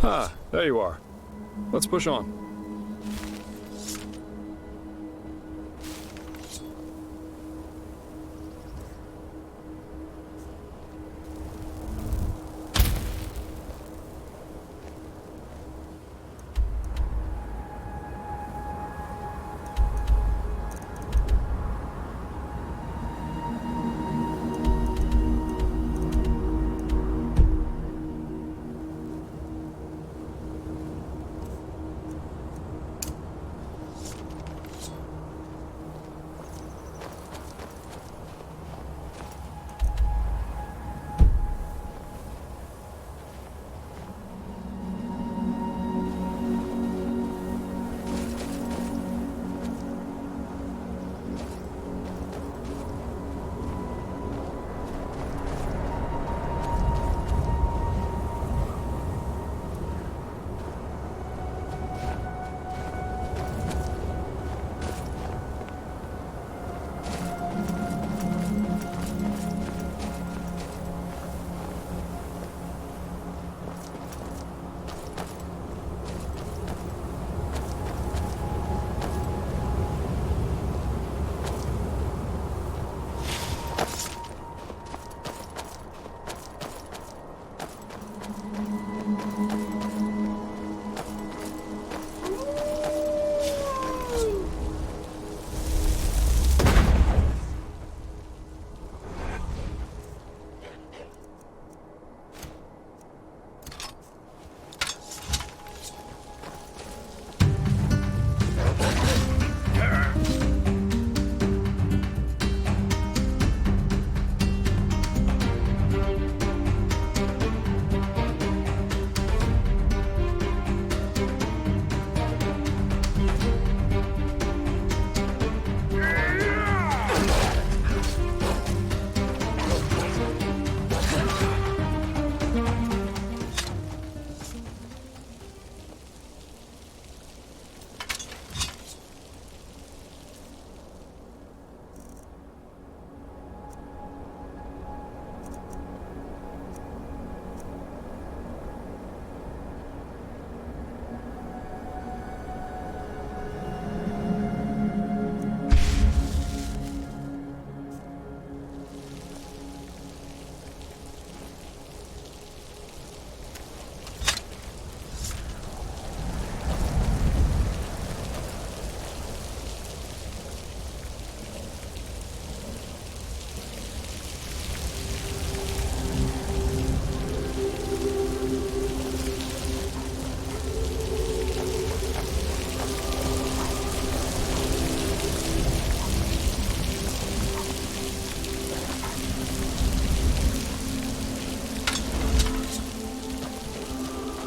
Ah, there you are. Let's push on.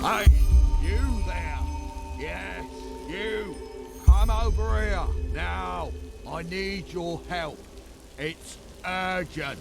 Hey, you there! Yes, you! Come over here, now! I need your help. It's urgent.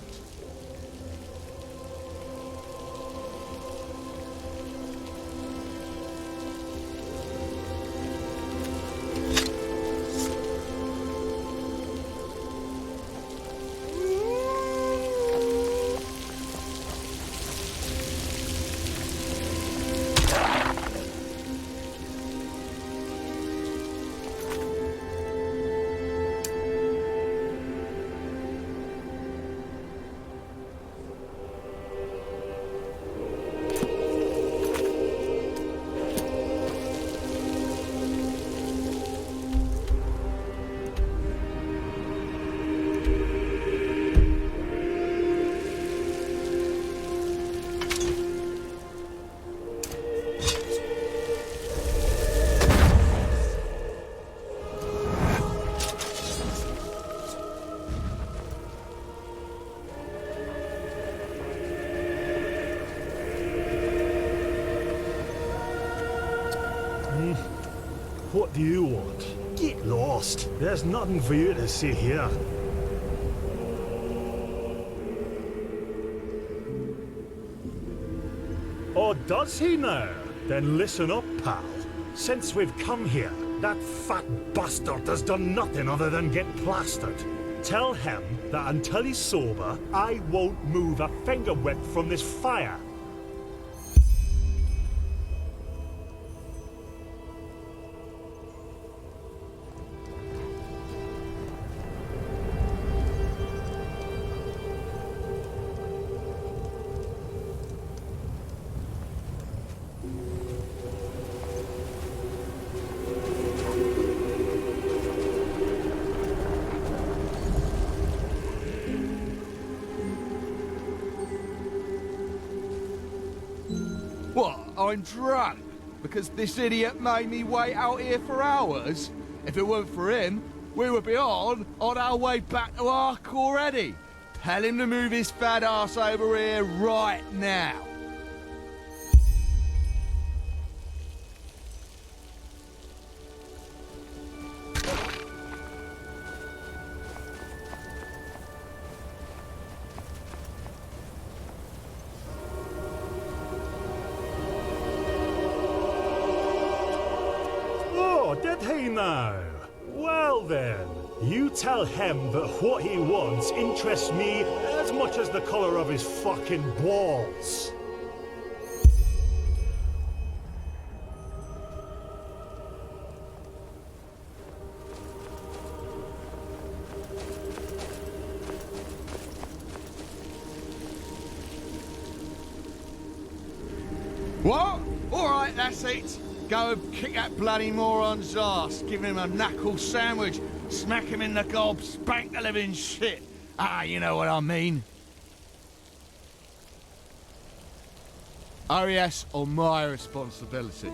What do you want? Get lost. There's nothing for you to see here. Or does he now? Then listen up, pal. Since we've come here, that fat bastard has done nothing other than get plastered. Tell him that until he's sober, I won't move a finger width from this fire. I'm drunk because this idiot made me wait out here for hours? If it weren't for him, we would be on our way back to Ark already. Tell him to move his fat ass over here right now. Oh, did he now? Well then, you tell him that what he wants interests me as much as the colour of his fucking balls. What? Alright, that's it. Go and kick that bloody moron's ass, give him a knuckle sandwich, smack him in the gob, spank the living shit. Ah, you know what I mean. Oh yes, on my responsibility.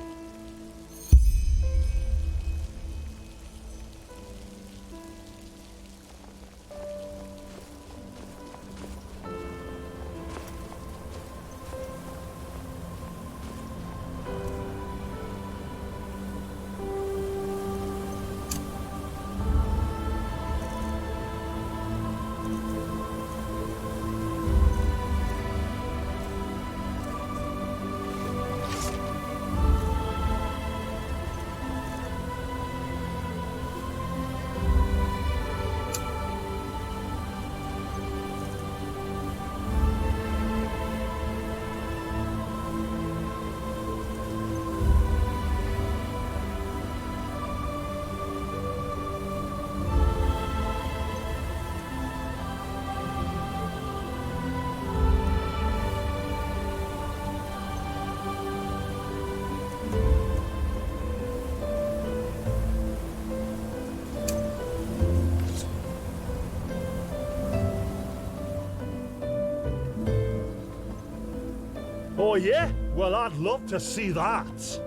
Oh yeah? Well, I'd love to see that.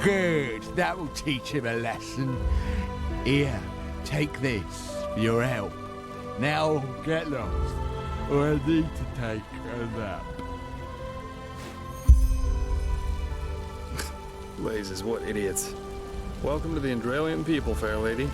Good, that will teach him a lesson. Here, take this for your help. Now get lost, or I need to take a nap. Blazes, what idiots. Welcome to the Enderalian people, fair lady.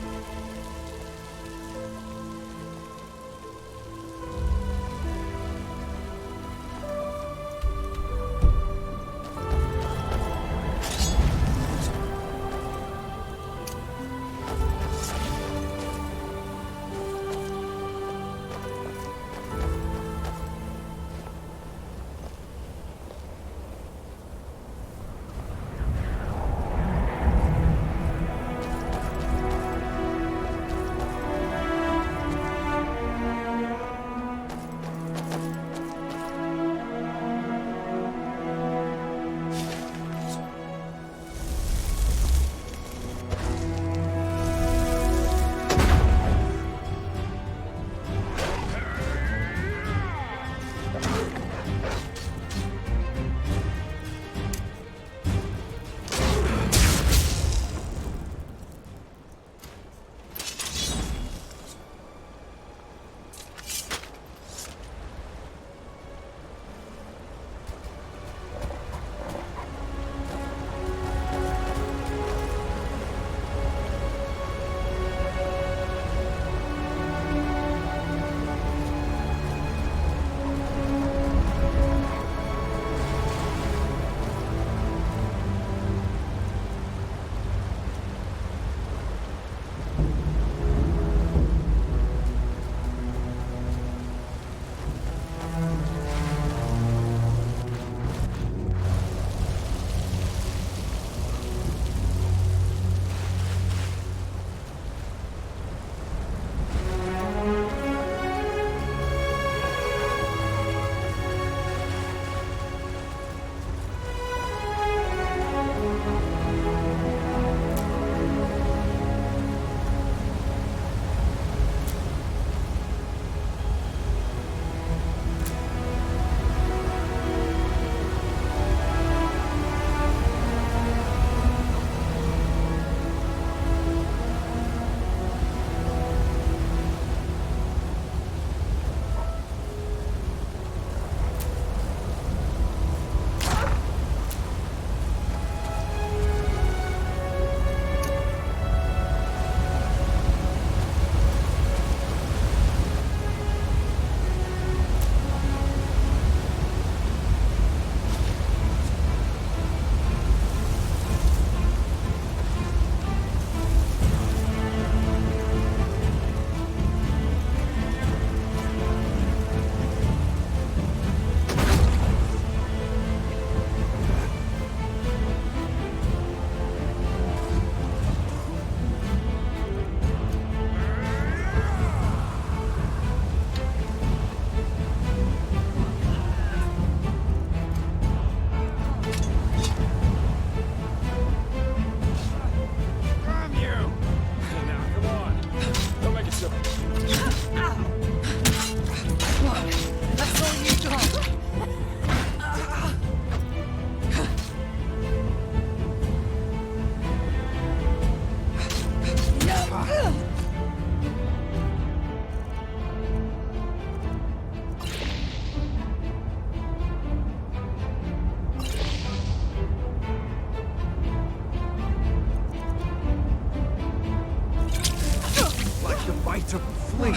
way to flee.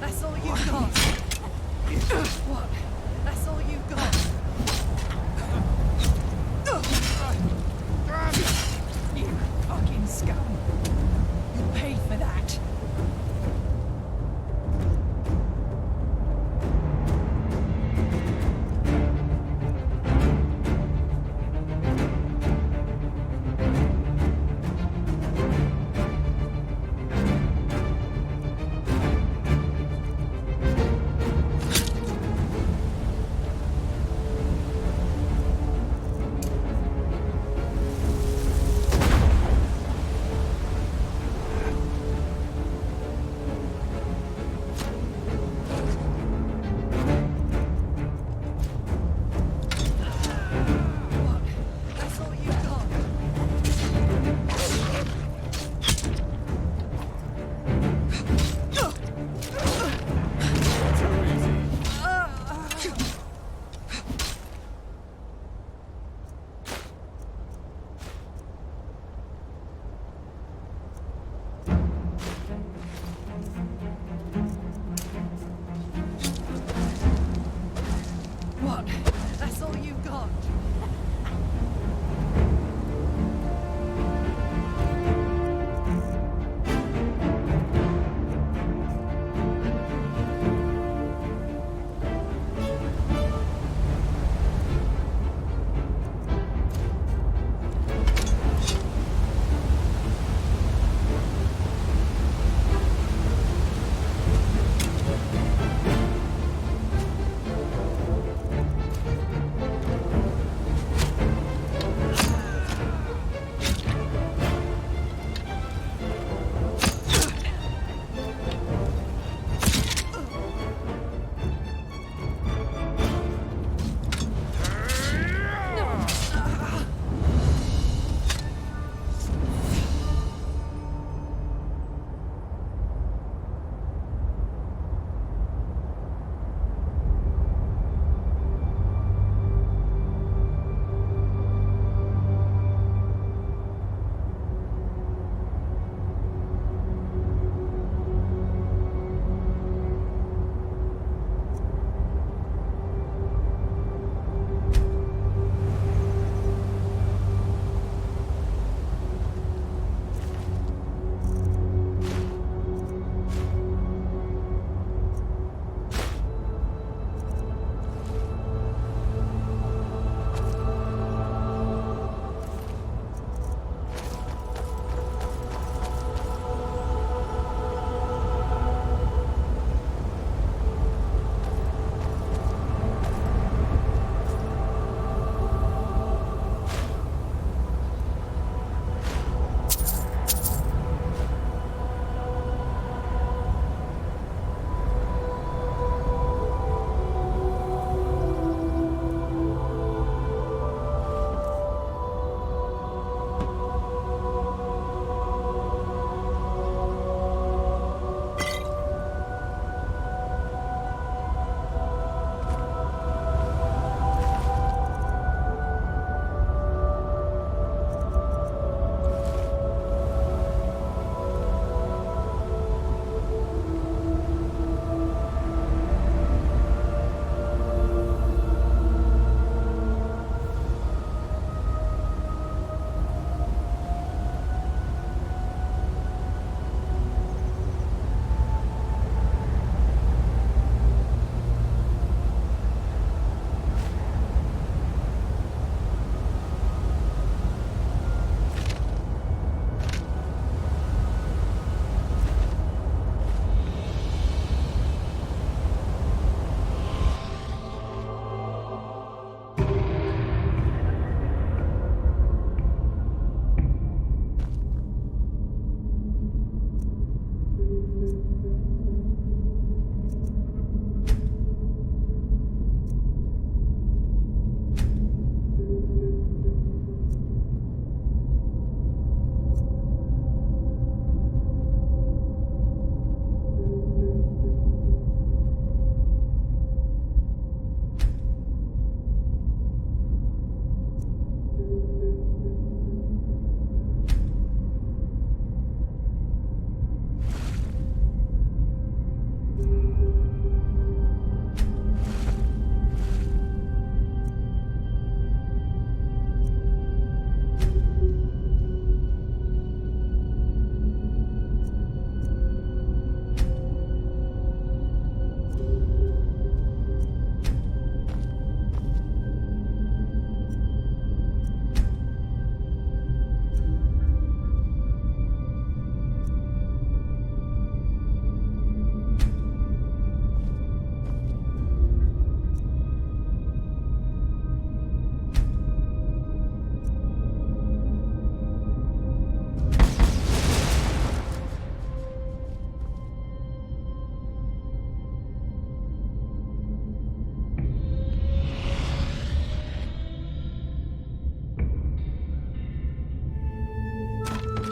That's all you got. What? That's all you got. You fucking scum. You paid for that.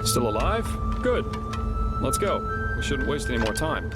Still alive? Good. Let's go. We shouldn't waste any more time.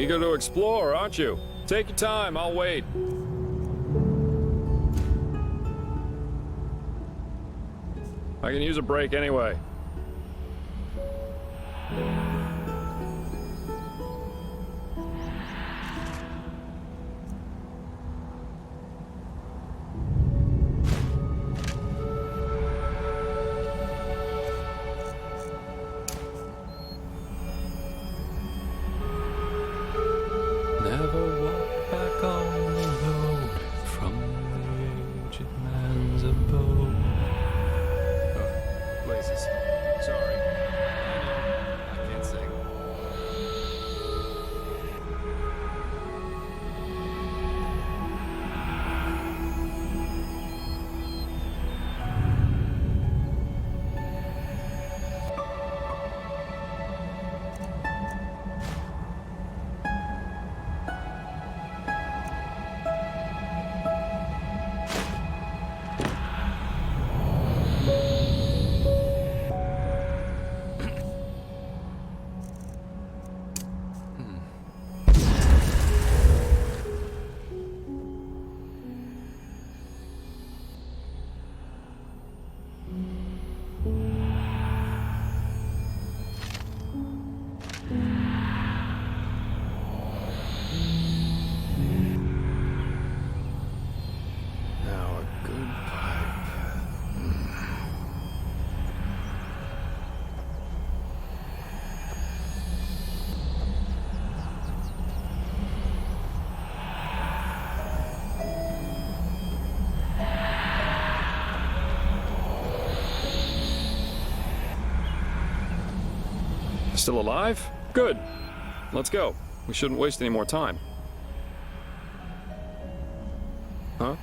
Eager to explore, aren't you? Take your time, I'll wait. I can use a break anyway. Never walk back on the road from the aged man's abode. Oh, blazes. Sorry. I know. I can't sing. Now a good pipe. Still alive? Good. Let's go. We shouldn't waste any more time. Huh?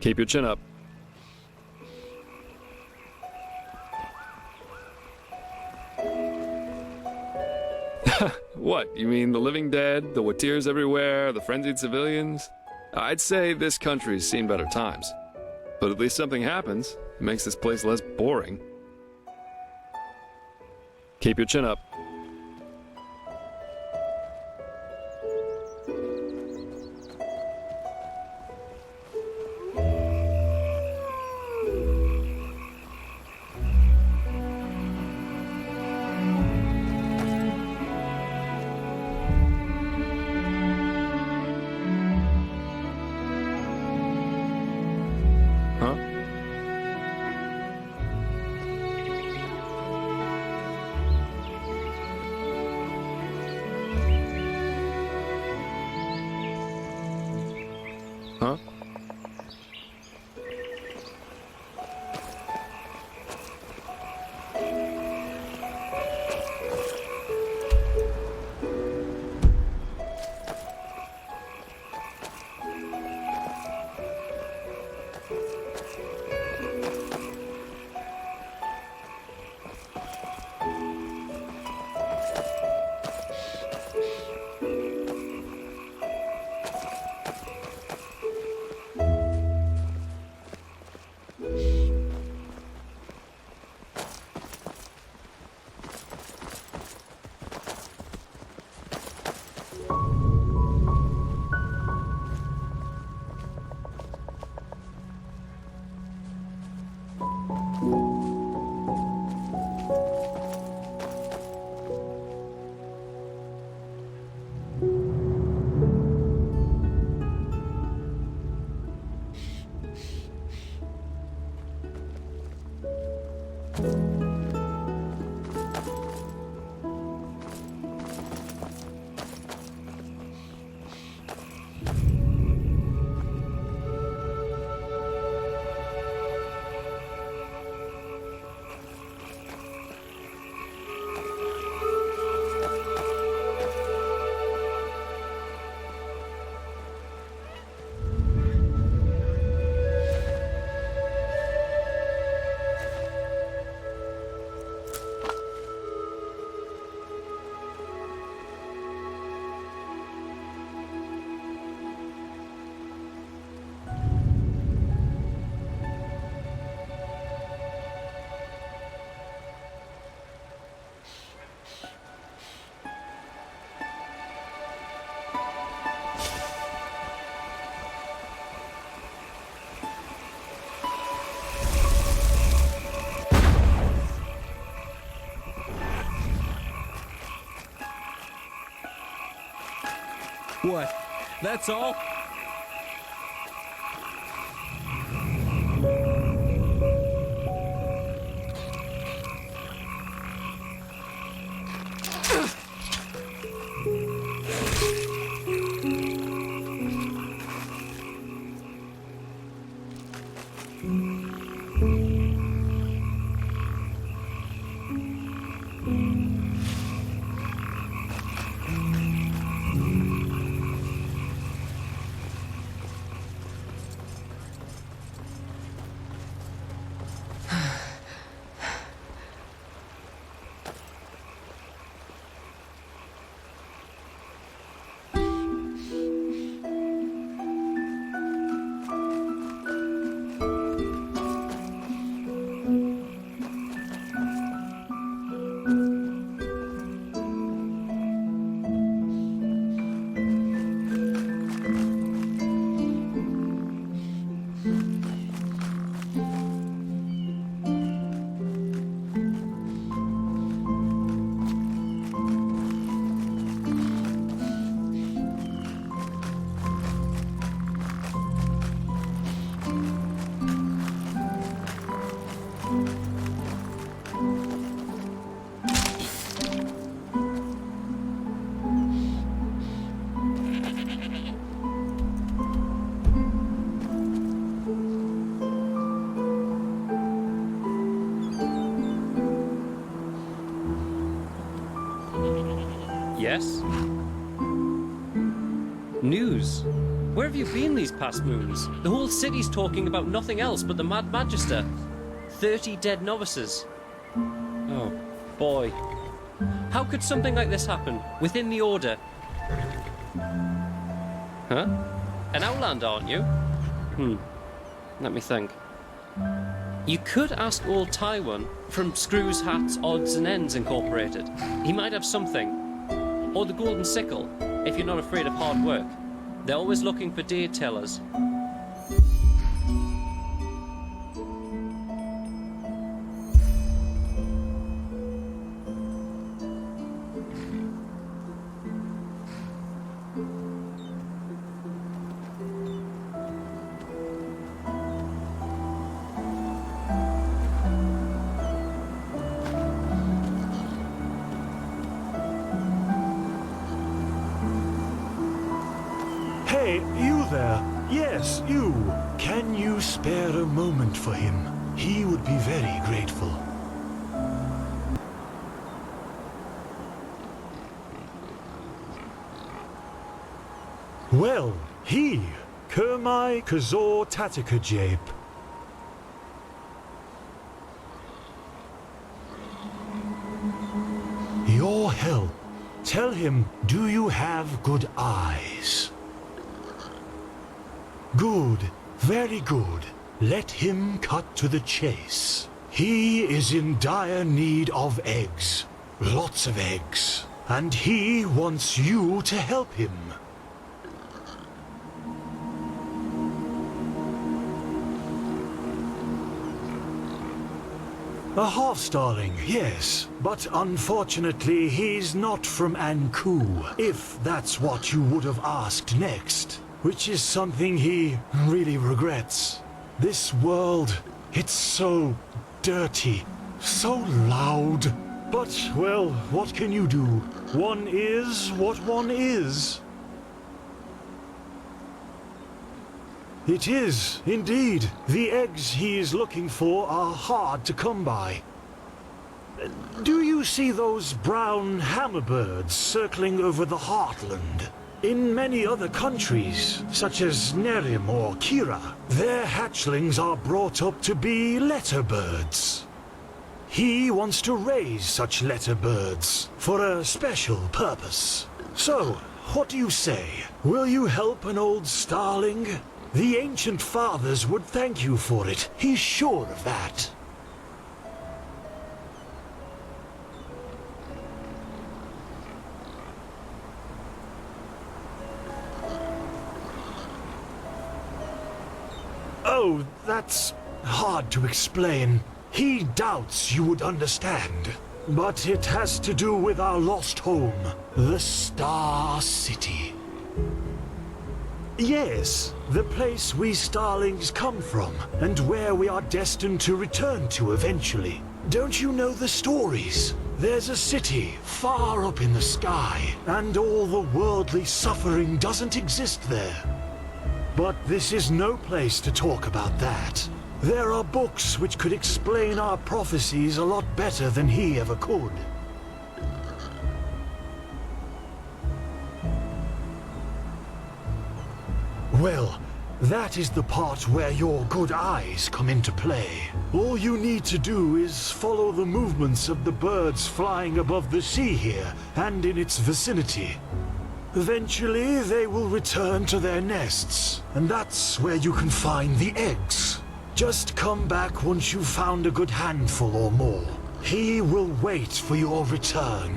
Keep your chin up. What, you mean the living dead, the watirs everywhere, the frenzied civilians? I'd say this country's seen better times. But at least something happens. It makes this place less boring. Keep your chin up. Huh? Huh? What? That's all? Yes? News. Where have you been these past moons? The whole city's talking about nothing else but the Mad Magister. 30 dead novices. Oh, boy. How could something like this happen within the Order? Huh? An Outlander, aren't you? Let me think. You could ask old Taiwan from Screws, Hats, Odds and Ends Incorporated. He might have something. Or the Golden Sickle, if you're not afraid of hard work. They're always looking for deed tellers. Hey, you there? Yes, you. Can you spare a moment for him? He would be very grateful. Well, he, Kermai Kazor Tatika Jape. Your help. Tell him, do you have good eyes? Good, very good. Let him cut to the chase. He is in dire need of eggs. Lots of eggs. And he wants you to help him. A half-starling, yes. But unfortunately, he's not from Anku, if that's what you would have asked next. Which is something he really regrets. This world, it's so dirty, so loud. But, well, what can you do? One is what one is. It is, indeed. The eggs he is looking for are hard to come by. Do you see those brown hammerbirds circling over the heartland? In many other countries, such as Nerim or Kira, their hatchlings are brought up to be letterbirds. He wants to raise such letterbirds for a special purpose. So, what do you say? Will you help an old starling? The ancient fathers would thank you for it. He's sure of that. Oh, that's hard to explain. He doubts you would understand. But it has to do with our lost home, the Star City. Yes, the place we starlings come from, and where we are destined to return to eventually. Don't you know the stories? There's a city far up in the sky, and all the worldly suffering doesn't exist there. But this is no place to talk about that. There are books which could explain our prophecies a lot better than he ever could. Well, that is the part where your good eyes come into play. All you need to do is follow the movements of the birds flying above the sea here and in its vicinity. Eventually, they will return to their nests, and that's where you can find the eggs. Just come back once you've found a good handful or more. He will wait for your return.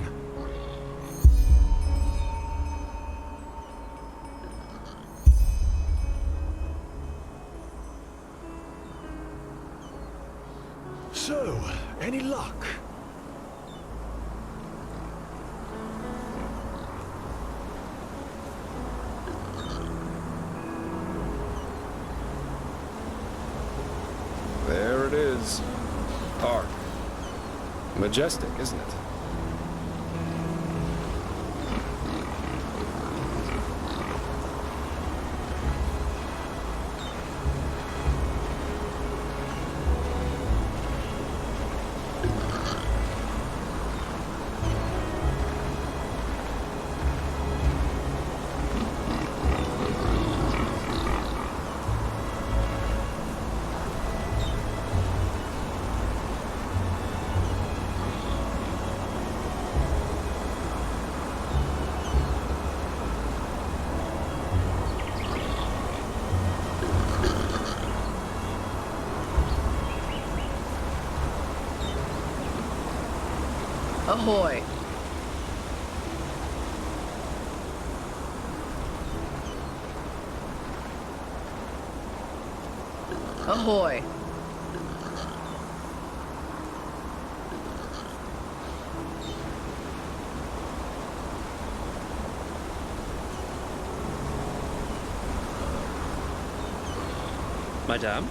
So, any luck? There it is. Arc. Majestic, isn't it? Ahoy. Ahoy. Madame?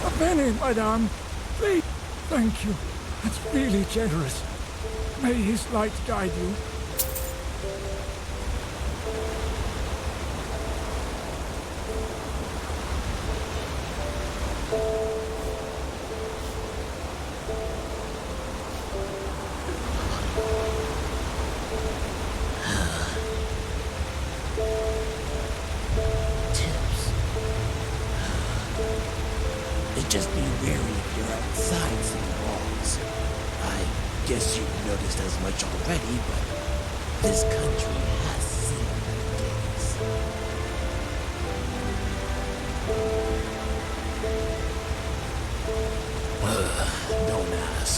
A penny, madame. Please. Thank you. That's really generous. May his light guide you. Just be wary if you're outside city walls. I guess you've noticed as much already, but this country has seen better days. Don't ask.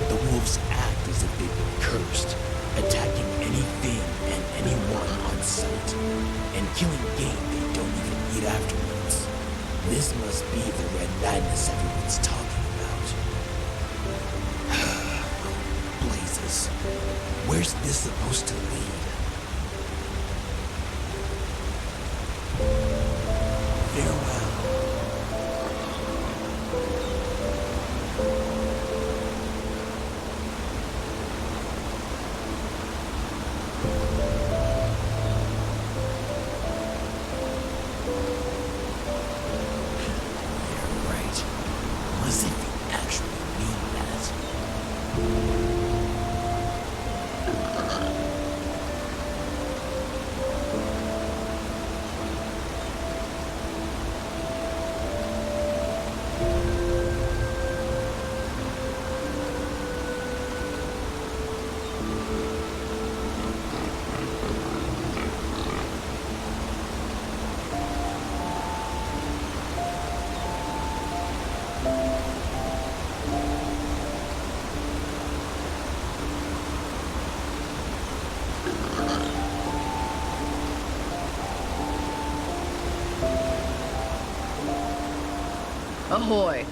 The wolves act as if they've been cursed, attacking anything and anyone on sight, and killing game they don't even eat afterwards. This must be the red madness everyone's talking about. Blazes. Where's this supposed to lead? Farewell. As if you actually mean that. Ahoy.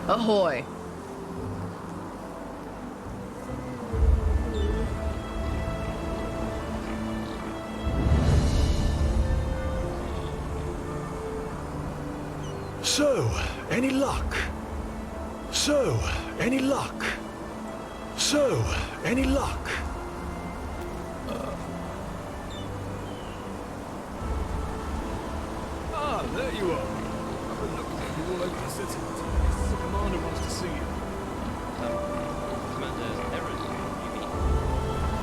Ahoy. So, any luck? So, any luck? So, any luck? Ah, there you are. I've been looking for you all over the city. The commander wants to see you. Commander Errand, you mean?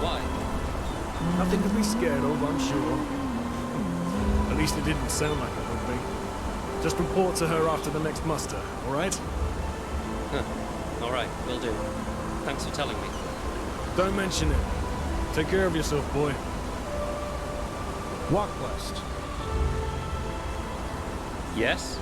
Why? Nothing to be scared of, I'm sure. At least it didn't sound like it would be. Just report to her after the next muster, all right? Huh. All right, will do. Thanks for telling me. Don't mention it. Take care of yourself, boy. What quest? Yes?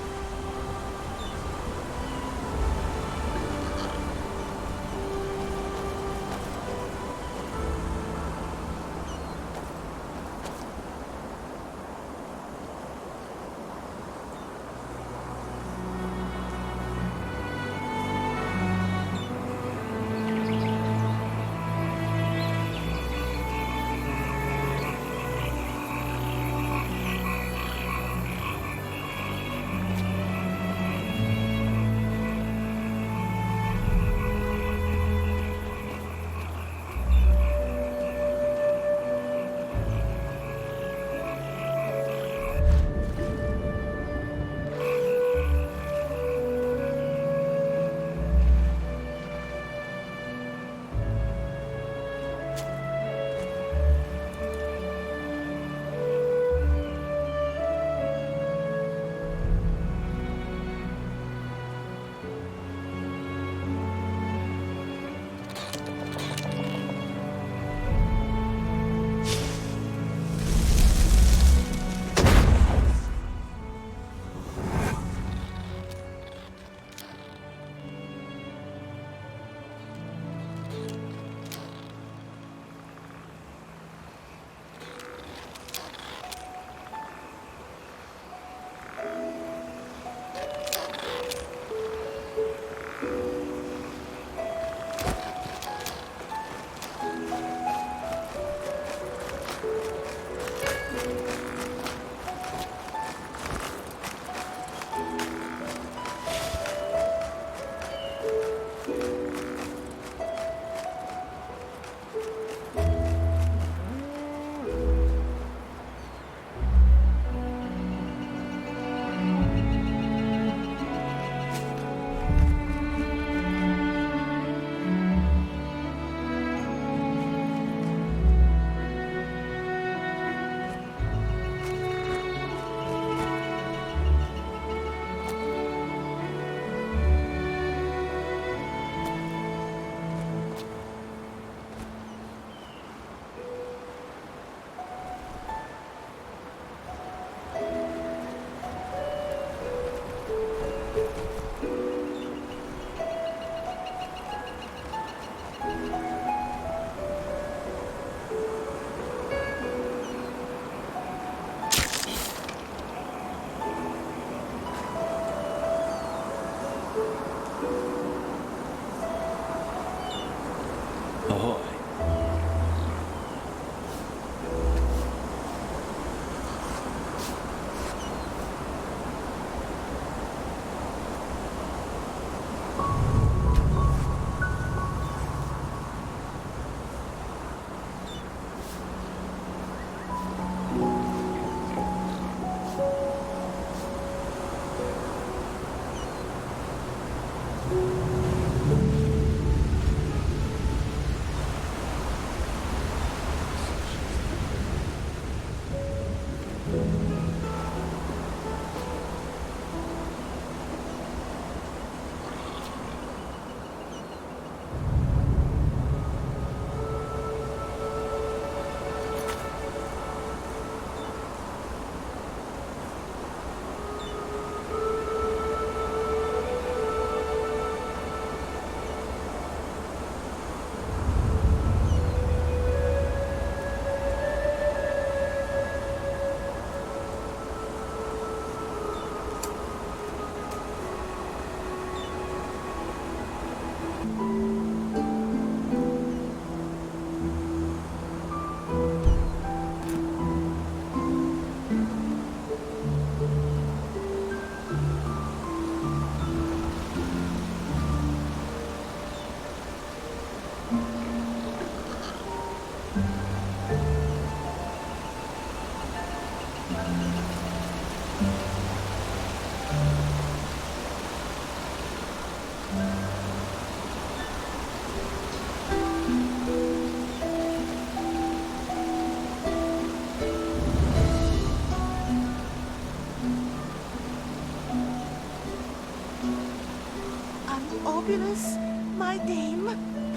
Fabulous, my dame,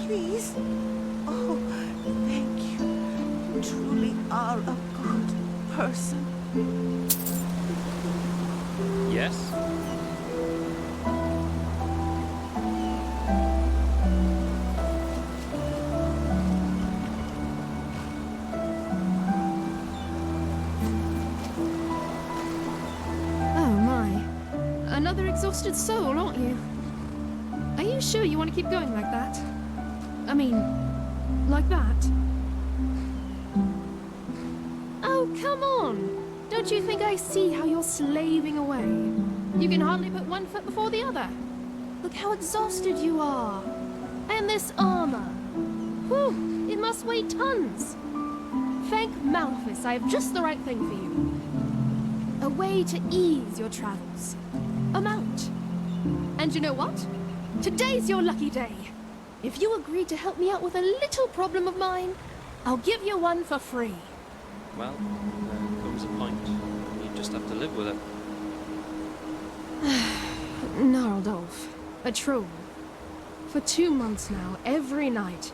please. Oh, thank you. You truly are a good person. Yes? Oh my. Another exhausted soul, aren't you? Are you sure you want to keep going like that? I mean, like that? Oh, come on! Don't you think I see how you're slaving away? You can hardly put one foot before the other. Look how exhausted you are. And this armor. Whew, it must weigh tons. Thank Malphus, I have just the right thing for you. A way to ease your travels. A mount. And you know what? Today's your lucky day. If you agree to help me out with a little problem of mine, I'll give you one for free. Well, there comes a point. You just have to live with it. Gnarldolf, a troll. For 2 months now, every night,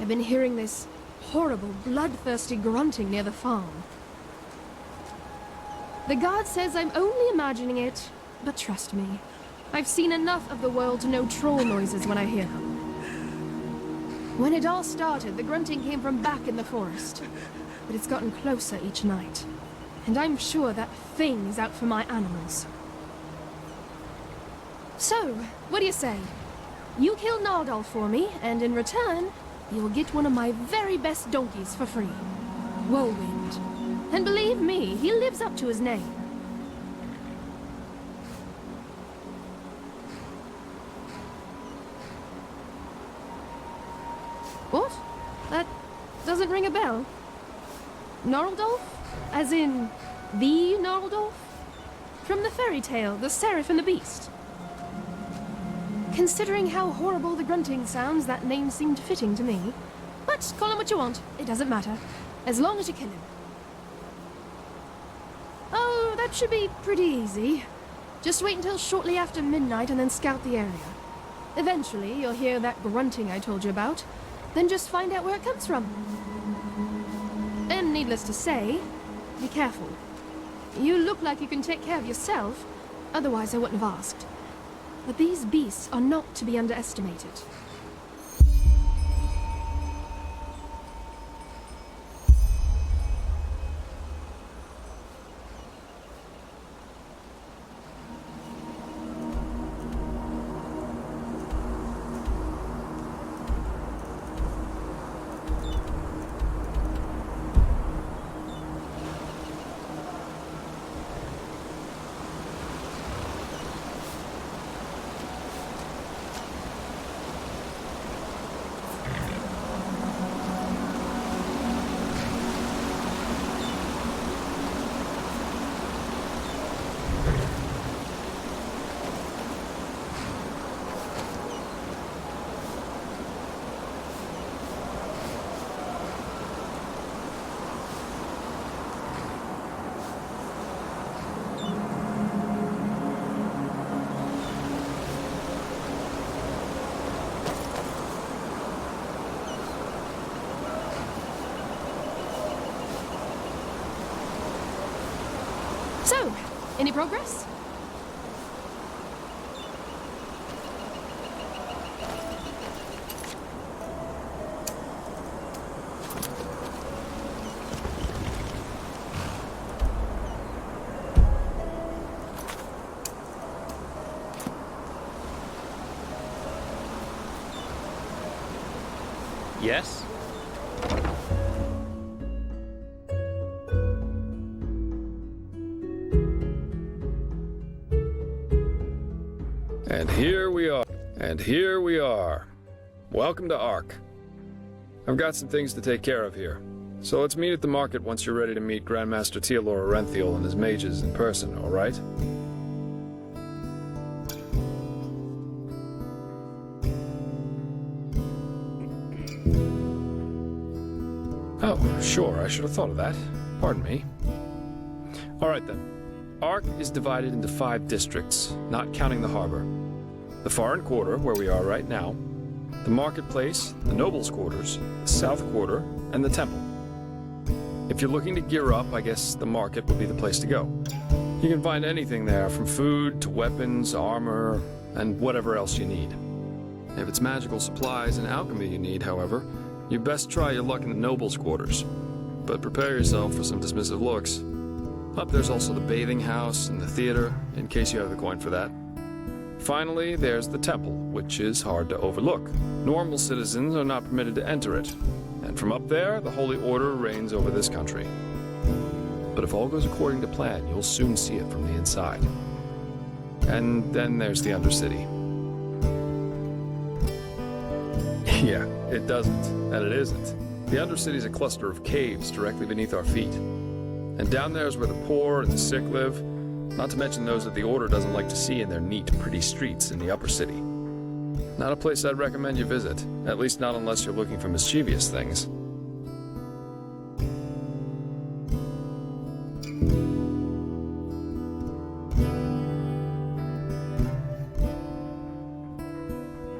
I've been hearing this horrible, bloodthirsty grunting near the farm. The guard says I'm only imagining it, but trust me, I've seen enough of the world to know troll noises when I hear them. When it all started, the grunting came from back in the forest. But it's gotten closer each night. And I'm sure that thing is out for my animals. So, what do you say? You kill Gnarldolf for me, and in return, you'll get one of my very best donkeys for free. Whirlwind. And believe me, he lives up to his name. What? That doesn't ring a bell. Gnarldolf? As in, the Gnarldolf? From the fairy tale, The Seraph and the Beast. Considering how horrible the grunting sounds, that name seemed fitting to me. But call him what you want, it doesn't matter. As long as you kill him. Oh, that should be pretty easy. Just wait until shortly after midnight and then scout the area. Eventually, you'll hear that grunting I told you about. Then just find out where it comes from. And needless to say, be careful. You look like you can take care of yourself, otherwise I wouldn't have asked. But these beasts are not to be underestimated. So, any progress? Yes? And here we are. And here we are. Welcome to Ark. I've got some things to take care of here. So let's meet at the market once you're ready to meet Grandmaster Tealor Orenthiel and his mages in person, alright? Oh, sure, I should have thought of that. Pardon me. Alright then. Ark is divided into 5 districts, not counting the harbor. the Foreign Quarter, where we are right now, the Marketplace, the Nobles' Quarters, the South Quarter, and the Temple. If you're looking to gear up, I guess the market would be the place to go. You can find anything there, from food to weapons, armor, and whatever else you need. If it's magical supplies and alchemy you need, however, you best try your luck in the Nobles' Quarters. But prepare yourself for some dismissive looks. Up there's also the bathing house and the theater, in case you have the coin for that. Finally, there's the temple, which is hard to overlook. Normal citizens are not permitted to enter it, and from up there, the Holy Order reigns over this country. But if all goes according to plan, you'll soon see it from the inside. And then there's the Undercity. Yeah, it doesn't, and it isn't. The Undercity's a cluster of caves directly beneath our feet. And down there is where the poor and the sick live, not to mention those that the Order doesn't like to see in their neat, pretty streets in the upper city. Not a place I'd recommend you visit, at least not unless you're looking for mischievous things.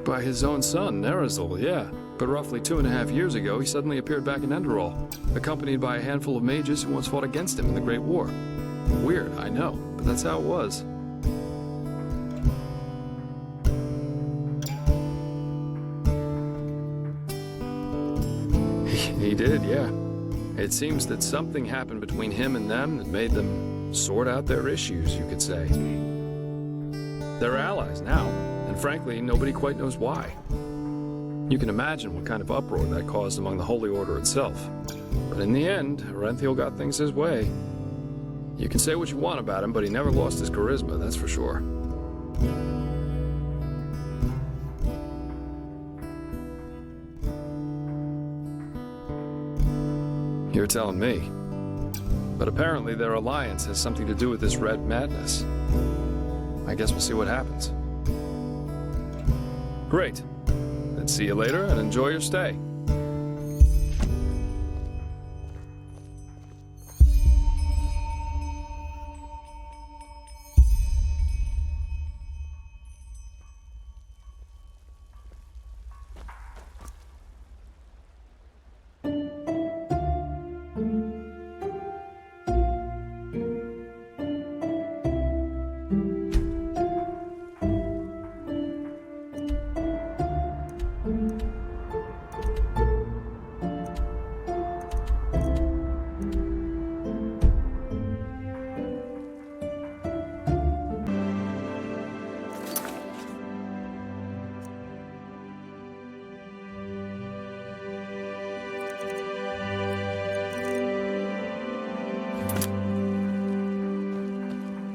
By his own son, Nerazil, yeah. But roughly 2.5 years ago, he suddenly appeared back in Enderal, accompanied by a handful of mages who once fought against him in the Great War. Weird, I know, but that's how it was. He did, yeah. It seems that something happened between him and them that made them sort out their issues, you could say. They're allies now, and frankly, nobody quite knows why. You can imagine what kind of uproar that caused among the Holy Order itself. But in the end, Arenthiel got things his way. You can say what you want about him, but he never lost his charisma, that's for sure. You're telling me. But apparently their alliance has something to do with this red madness. I guess we'll see what happens. Great. Then see you later and enjoy your stay.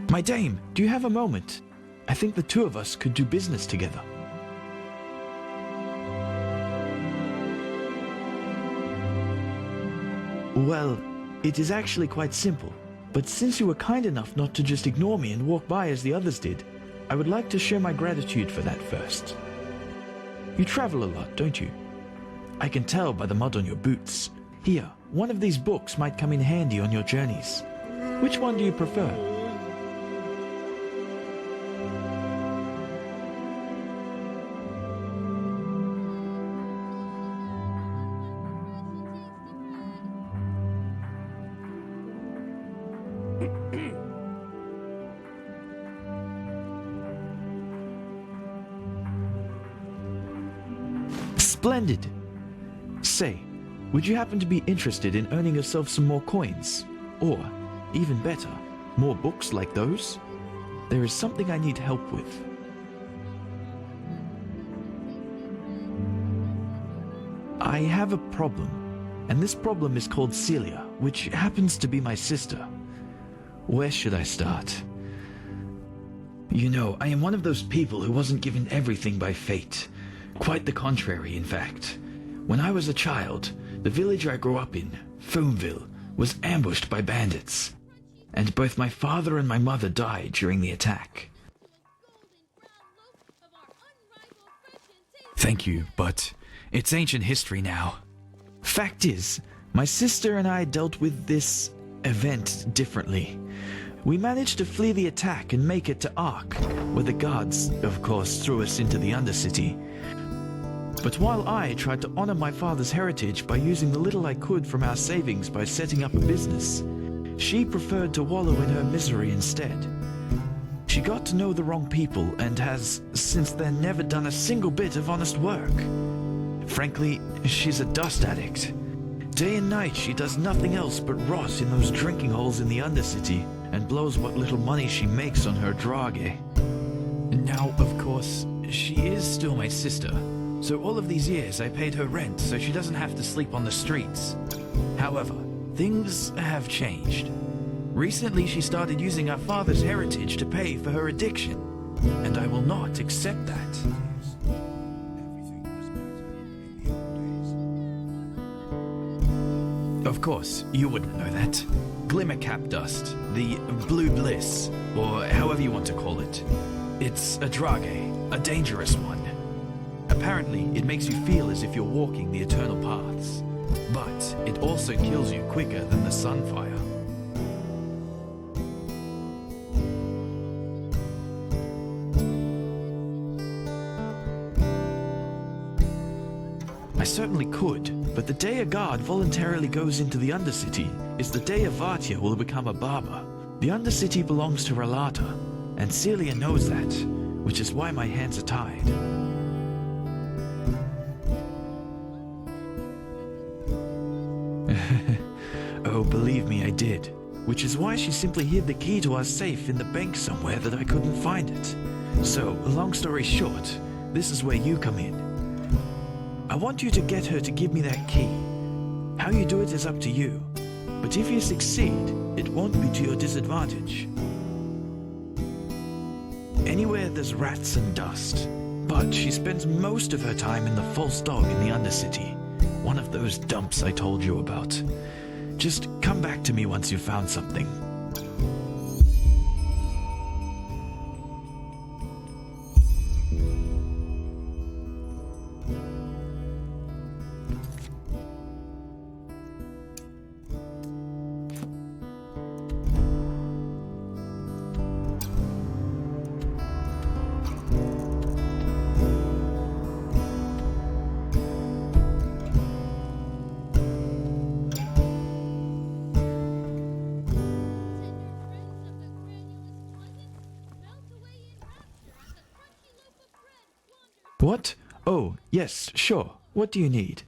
My dame, do you have a moment? I think the two of us could do business together. Well, it is actually quite simple. But since you were kind enough not to just ignore me and walk by as the others did, I would like to share my gratitude for that first. You travel a lot, don't you? I can tell by the mud on your boots. Here, one of these books might come in handy on your journeys. Which one do you prefer? Splendid! Say, would you happen to be interested in earning yourself some more coins? Or, even better, more books like those? There is something I need help with. I have a problem, and this problem is called Celia, which happens to be my sister. Where should I start? You know, I am one of those people who wasn't given everything by fate. Quite the contrary, in fact. When I was a child, the village I grew up in, Foamville, was ambushed by bandits. And both my father and my mother died during the attack. Thank you, but it's ancient history now. Fact is, my sister and I dealt with this event differently. We managed to flee the attack and make it to Ark, where the guards, of course, threw us into the Undercity. But while I tried to honor my father's heritage by using the little I could from our savings by setting up a business, she preferred to wallow in her misery instead. She got to know the wrong people and has, since then, never done a single bit of honest work. Frankly, she's a dust addict. Day and night she does nothing else but rot in those drinking holes in the Undercity and blows what little money she makes on her drage. Now, of course, she is still my sister, so all of these years I paid her rent so she doesn't have to sleep on the streets. However, things have changed. Recently she started using our father's heritage to pay for her addiction, and I will not accept that. Of course, you wouldn't know that. Glimmer cap dust, the Blue Bliss, or however you want to call it. It's a drage, a dangerous one. Apparently, it makes you feel as if you're walking the eternal paths. But it also kills you quicker than the sunfire. I certainly could, but the day a guard voluntarily goes into the Undercity is the day a Vartia will become a barber. The Undercity belongs to Relata, and Celia knows that, which is why my hands are tied. Oh, believe me, I did. Which is why she simply hid the key to our safe in the bank somewhere that I couldn't find it. So, long story short, this is where you come in. I want you to get her to give me that key. How you do it is up to you. But if you succeed, it won't be to your disadvantage. Anywhere there's rats and dust. But she spends most of her time in the false dog in the Undercity. One of those dumps I told you about. Just come back to me once you've found something. What? Oh, yes, sure. What do you need?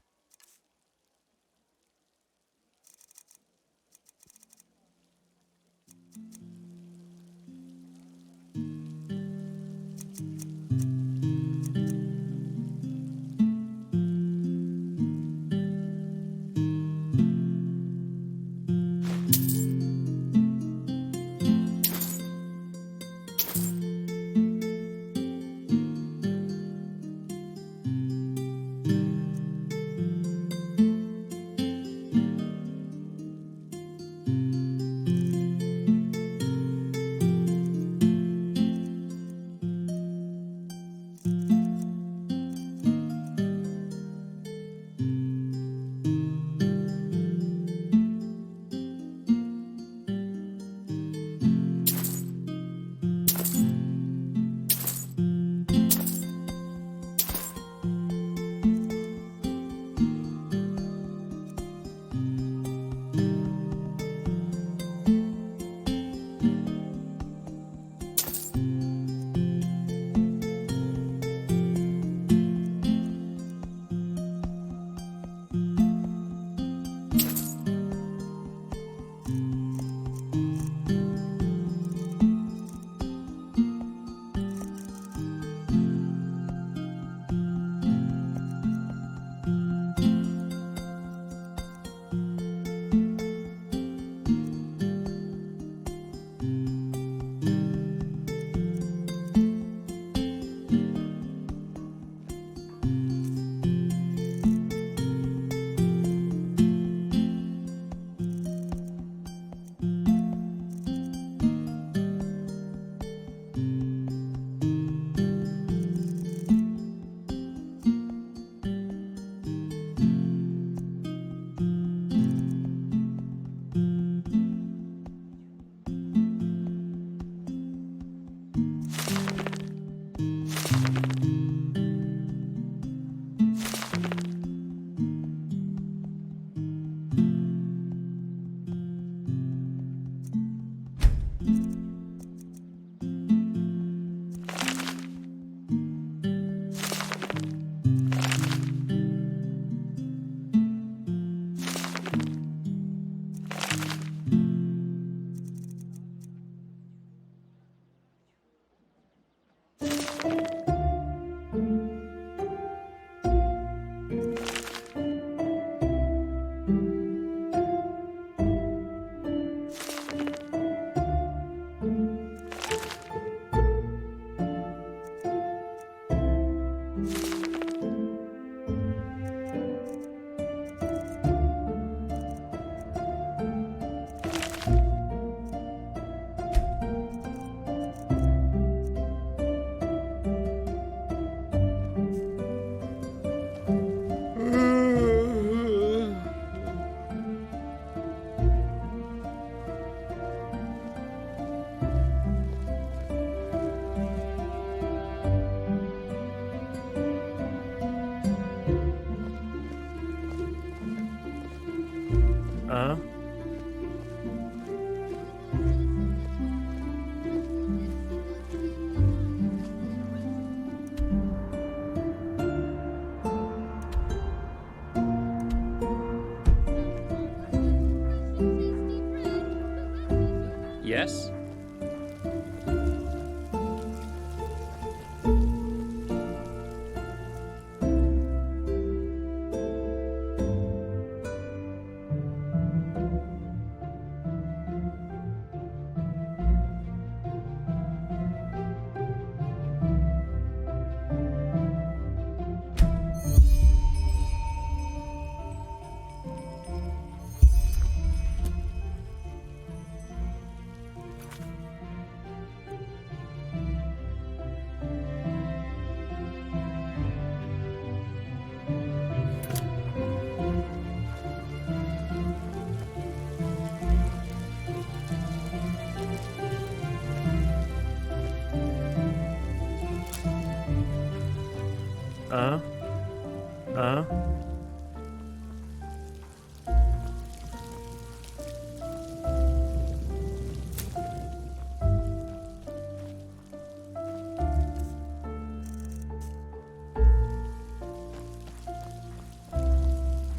Yes?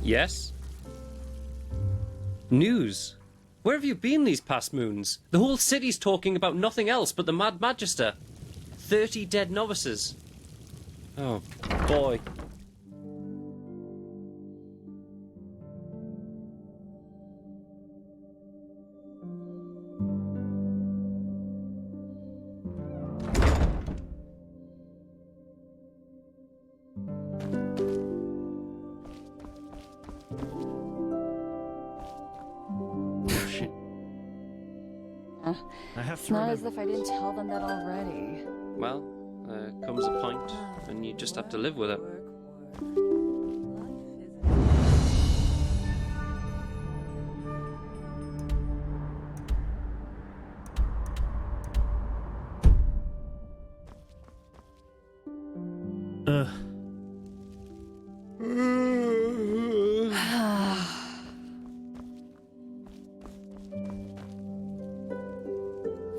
Yes? News? Where have you been these past moons? The whole city's talking about nothing else but the Mad Magister. 30 dead novices. Oh, boy. It's not as if I didn't tell them that already. Well, there comes a point when you just have to live with it.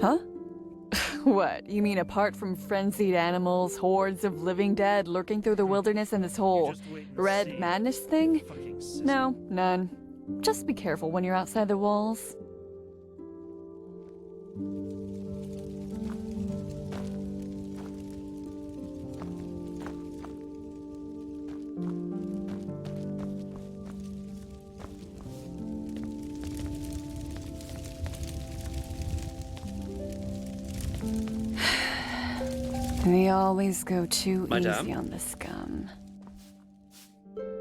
Huh? What? You mean apart from frenzied animals, hordes of living dead lurking through the wilderness and this whole red madness thing? No, none. Just be careful when you're outside the walls. We always go too easy on the scum.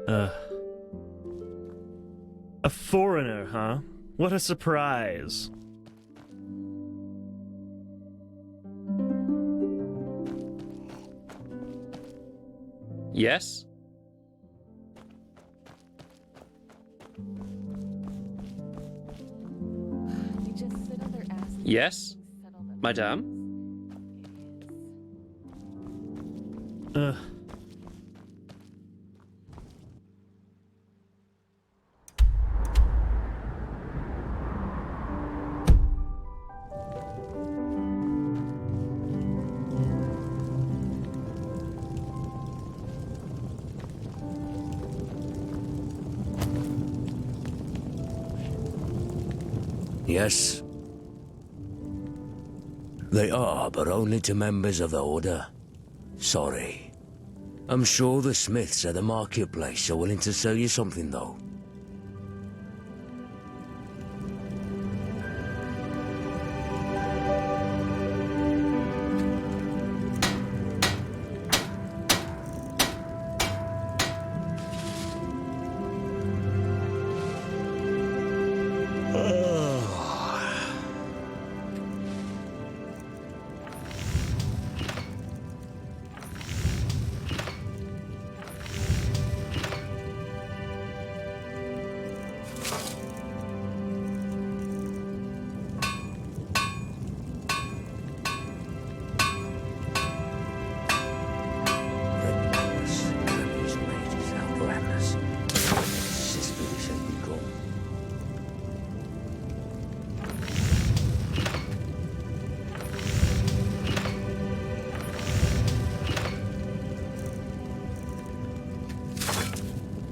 A foreigner, huh? What a surprise. Yes? Yes? Madame? Yes. They are, but only to members of the Order. Sorry. I'm sure the Smiths at the marketplace are willing to sell you something, though.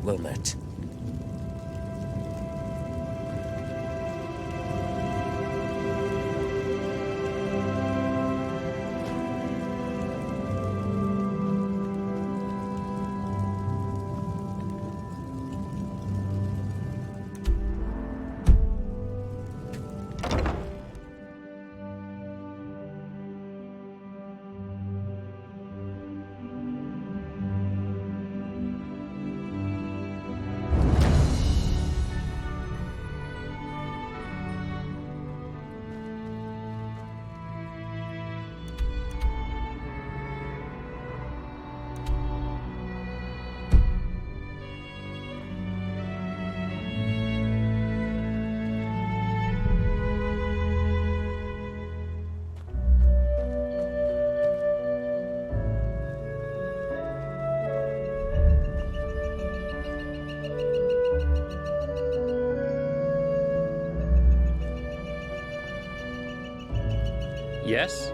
Well met. Yes?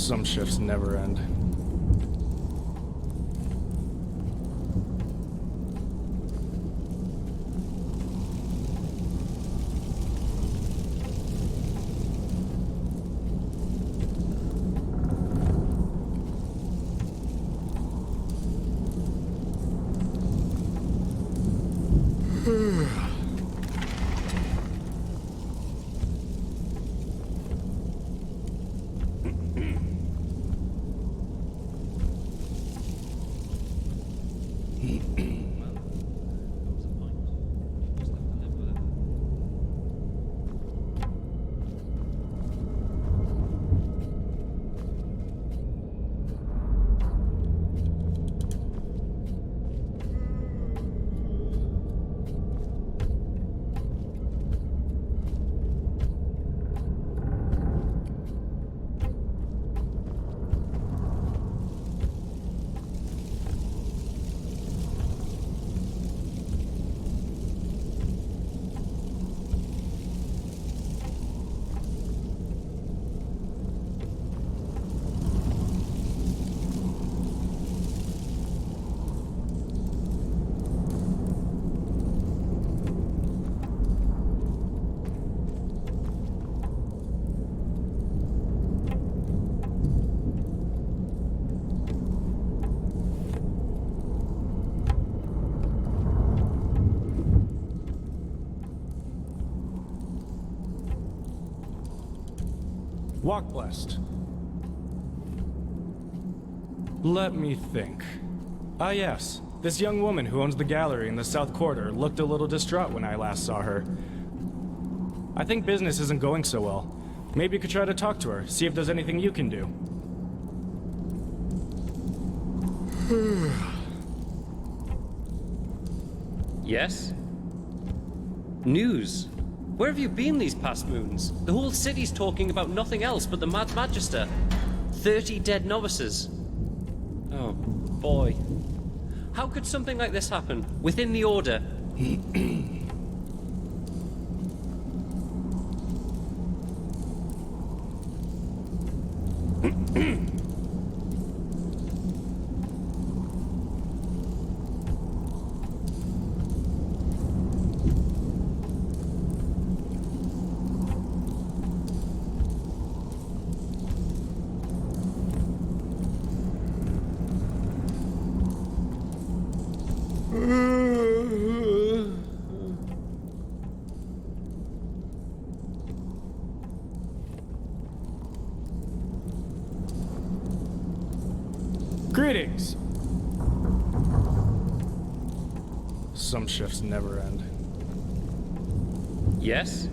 Some shifts never end. Walk blessed. Let me think. Ah yes, this young woman who owns the gallery in the South Quarter looked a little distraught when I last saw her. I think business isn't going so well. Maybe you could try to talk to her, see if there's anything you can do. Yes? News. Where have you been these past moons? The whole city's talking about nothing else but the Mad Magister. 30 dead novices. Oh, boy. How could something like this happen within the Order? Greetings! Some shifts never end. Yes?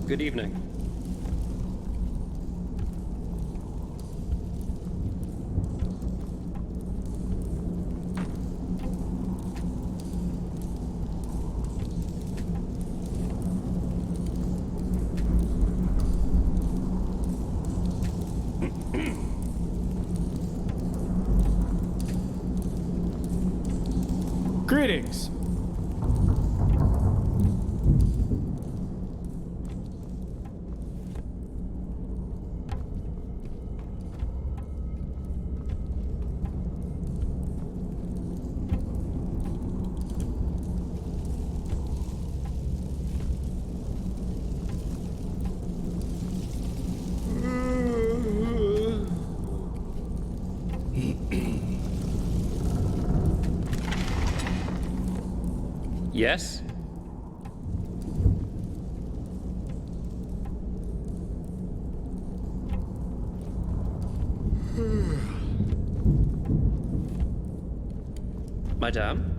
Good evening. Greetings! Yes? Madame?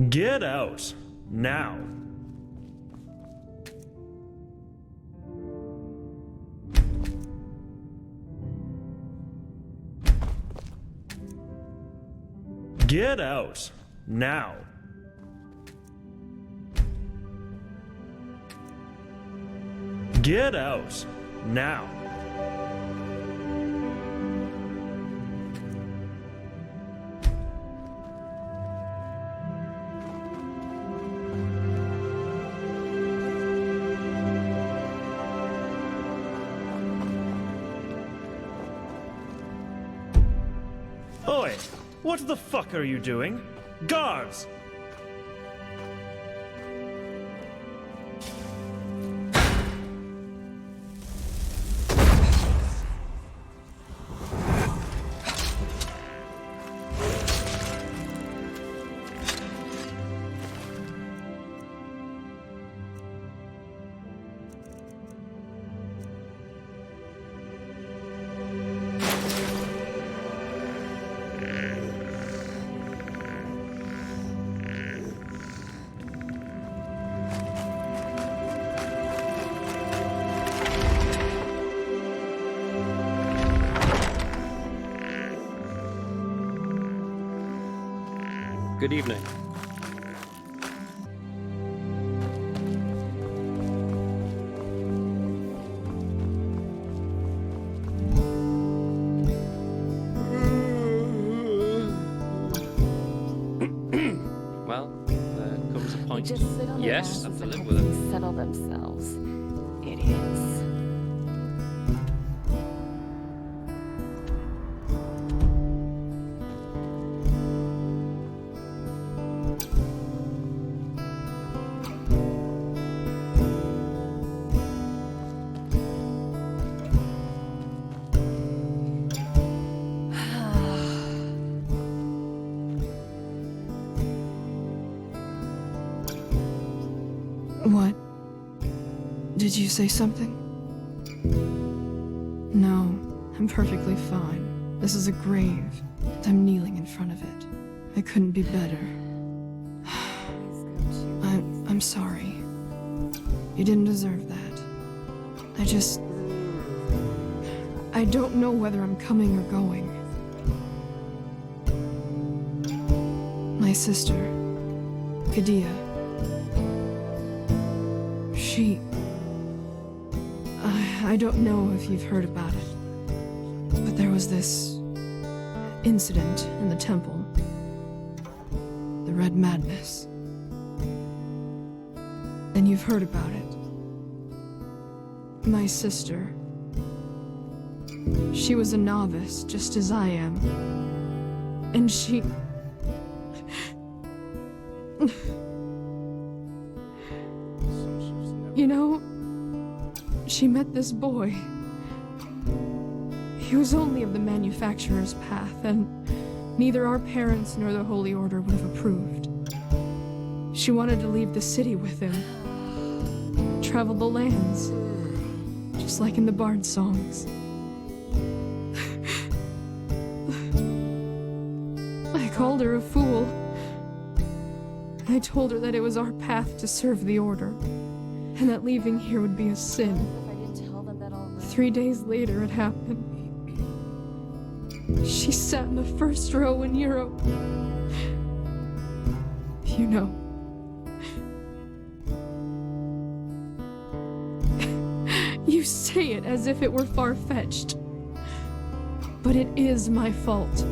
Get out. Now. Get out. Now. Get out. Now. Oi! What the fuck are you doing? Guards! Good evening. just sit on their Yes, asses have to and live hope with it. things settle themselves. Idiots. What? Did you say something? No, I'm perfectly fine. This is a grave, and I'm kneeling in front of it. I couldn't be better. I'm sorry. You didn't deserve that. I don't know whether I'm coming or going. My sister, Kadia. I don't know if you've heard about it, but there was this incident in the temple. The Red Madness. And you've heard about it. My sister. She was a novice, just as I am. And she... You know, she met this boy. He was only of the manufacturer's path, and neither our parents nor the Holy Order would have approved. She wanted to leave the city with him. Travel the lands, just like in the bard songs. I called her a fool. I told her that it was our path to serve the Order, and that leaving here would be a sin. 3 days later, it happened. She sat in the first row in Europe. You know. You say it as if it were far-fetched. But it is my fault.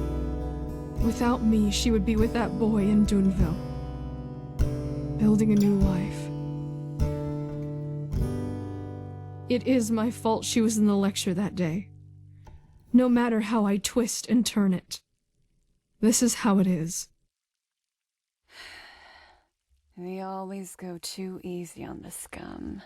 Without me, she would be with that boy in Dunville, building a new life. It is my fault she was in the lecture that day. No matter how I twist and turn it. This is how it is. They always go too easy on the scum.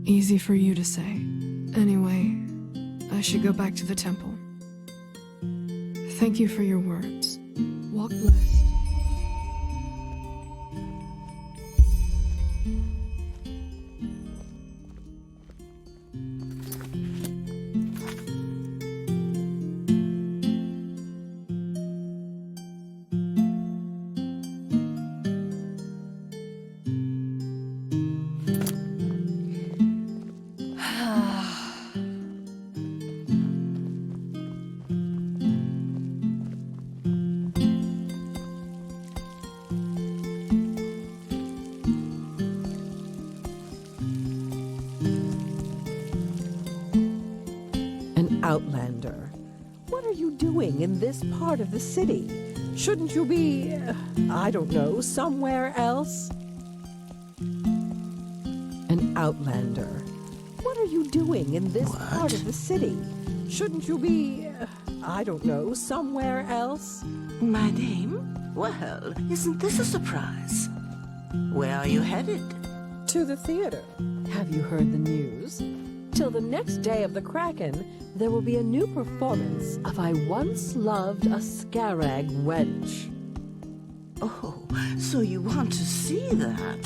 Easy for you to say. Anyway, I should go back to the temple. Thank you for your words. Walk blessed. Outlander, what are you doing in this part of the city? Shouldn't you be, I don't know, somewhere else? An Outlander, what are you doing in this part of the city? Shouldn't you be, I don't know, somewhere else? My name? Well, isn't this a surprise? Where are you headed? To the theater. Have you heard the news? Till the next day of the Kraken, there will be a new performance of I Once Loved a Scarag Wench. Oh, so you want to see that?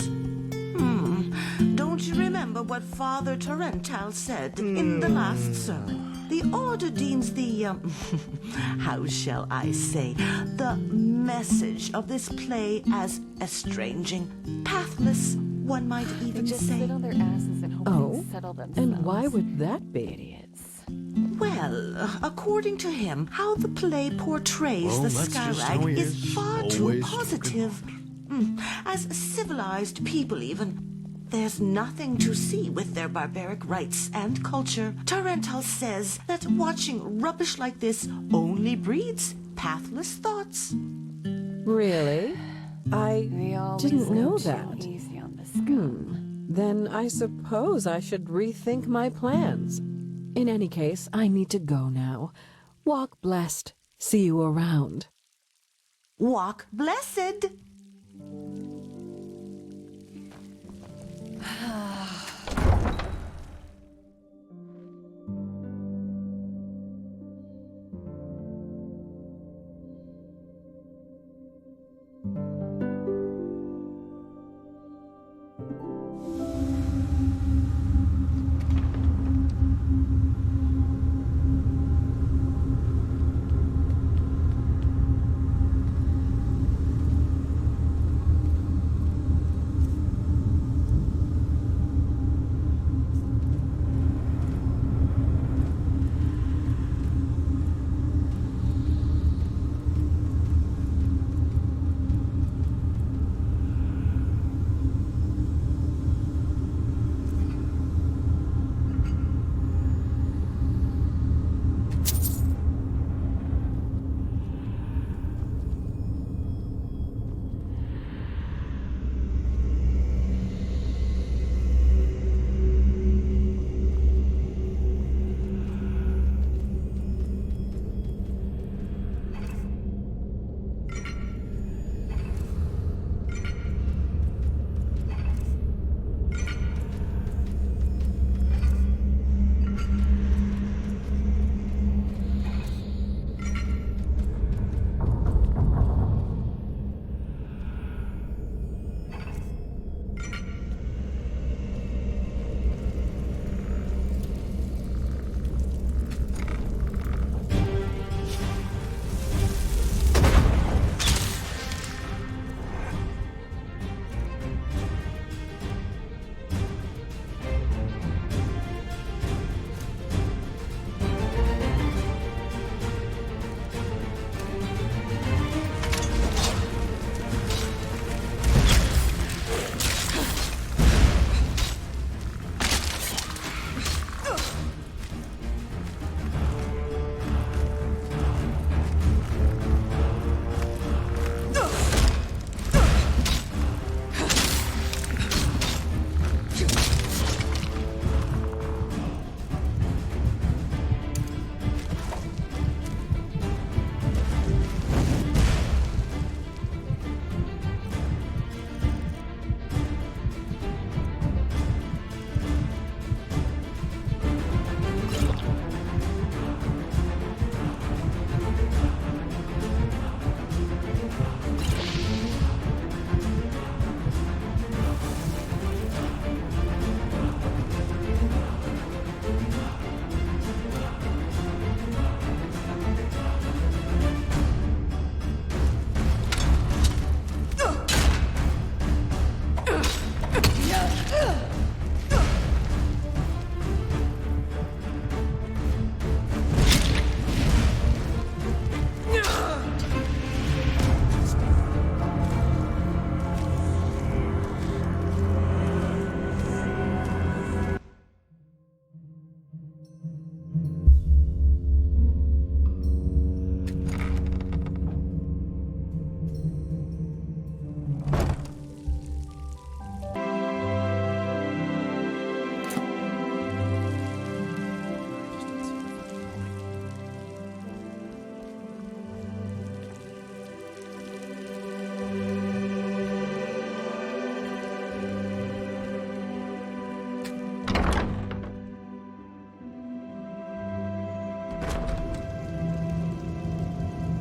Don't you remember what Father Torrental said in the last sermon? The Order deems the, how shall I say, the message of this play as estranging, pathless, one might even Just say. sit on their asses and hope things settle themselves. And why would that be? Idiots. Well, according to him, how the play portrays the Skyrag is far too positive. As civilized people even. There's nothing to see with their barbaric rites and culture. Tarental says that watching rubbish like this only breeds pathless thoughts. Really? I didn't know that. Then I suppose I should rethink my plans. In any case, I need to go now. Walk blessed. See you around. Walk blessed.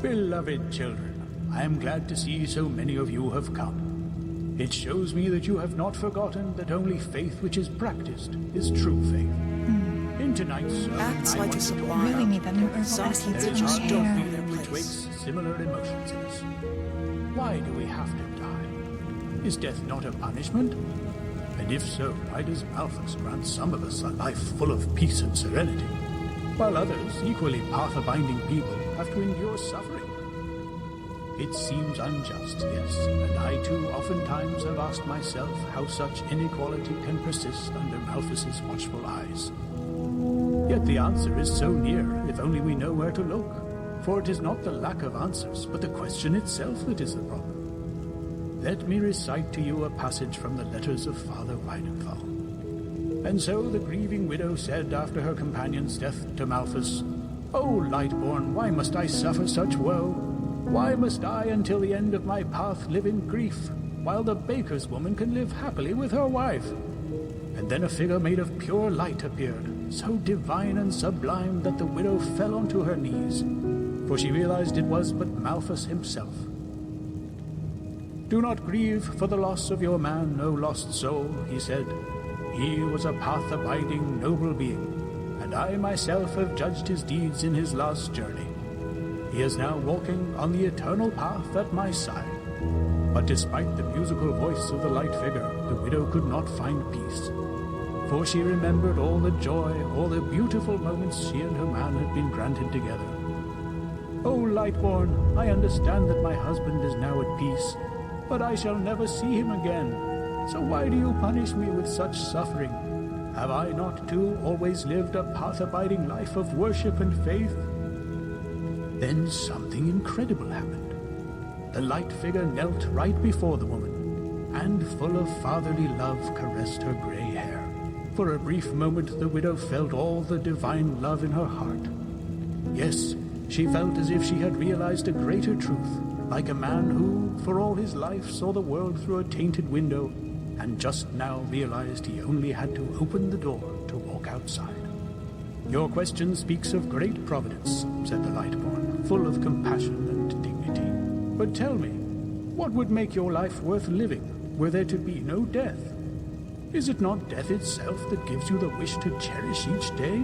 Beloved children, I am glad to see so many of you have come. It shows me that you have not forgotten that only faith which is practiced is true faith. In tonight's sermon, Acts I like a want to supply. Really need that new exhausted herbal there is essence a in feeling their which wakes similar emotions in us. Why do we have to die? Is death not a punishment? And if so, why does Malthus grant some of us a life full of peace and serenity, while others, equally path-abiding people, have to endure suffering? It seems unjust, yes, and I too oftentimes have asked myself how such inequality can persist under Malthus's watchful eyes. Yet the answer is so near, if only we know where to look. For it is not the lack of answers, but the question itself that is the problem. Let me recite to you a passage from the letters of Father Weidenfall. And so the grieving widow said after her companion's death to Malthus, "O Lightborn, why must I suffer such woe? Why must I until the end of my path live in grief, while the baker's woman can live happily with her wife?" And then a figure made of pure light appeared, so divine and sublime that the widow fell onto her knees, for she realized it was but Malthus himself. "Do not grieve for the loss of your man, O lost soul," he said. "He was a path-abiding, noble being, and I myself have judged his deeds in his last journey. He is now walking on the eternal path at my side." But despite the musical voice of the light figure, the widow could not find peace. For she remembered all the joy, all the beautiful moments she and her man had been granted together. "O Lightborn, I understand that my husband is now at peace, but I shall never see him again. So why do you punish me with such suffering? Have I not too always lived a path-abiding life of worship and faith?" Then something incredible happened. The light figure knelt right before the woman, and full of fatherly love caressed her grey hair. For a brief moment the widow felt all the divine love in her heart. Yes, she felt as if she had realized a greater truth, like a man who, for all his life, saw the world through a tainted window, and just now realized he only had to open the door to walk outside. "Your question speaks of great providence," said the Lightborn, full of compassion and dignity. "But tell me, what would make your life worth living, were there to be no death? Is it not death itself that gives you the wish to cherish each day?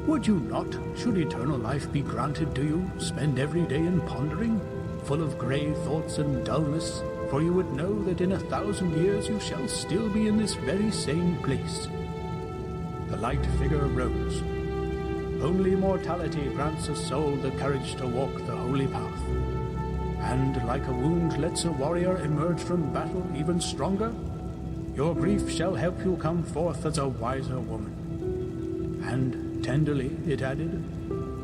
Would you not, should eternal life be granted to you, spend every day in pondering, full of grey thoughts and dullness, for you would know that in 1,000 years you shall still be in this very same place?" The light figure rose. "Only mortality grants a soul the courage to walk the holy path. And like a wound lets a warrior emerge from battle even stronger, your grief shall help you come forth as a wiser woman." And tenderly it added,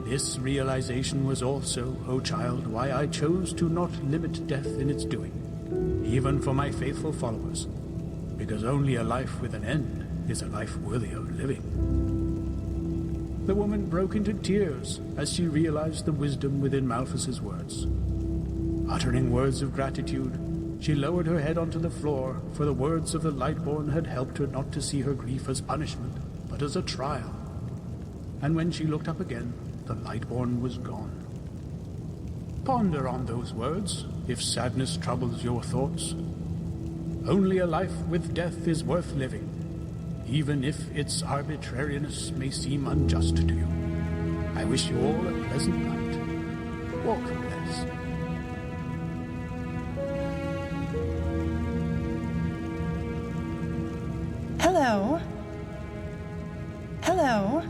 "This realization was also, O child, why I chose to not limit death in its doing, even for my faithful followers, because only a life with an end is a life worthy of living." The woman broke into tears as she realized the wisdom within Malthus's words. Uttering words of gratitude, she lowered her head onto the floor, for the words of the Lightborn had helped her not to see her grief as punishment, but as a trial. And when she looked up again, the Lightborn was gone. Ponder on those words, if sadness troubles your thoughts. Only a life with death is worth living, even if its arbitrariness may seem unjust to you. I wish you all a pleasant night. Walk blessed. Hello. Hello.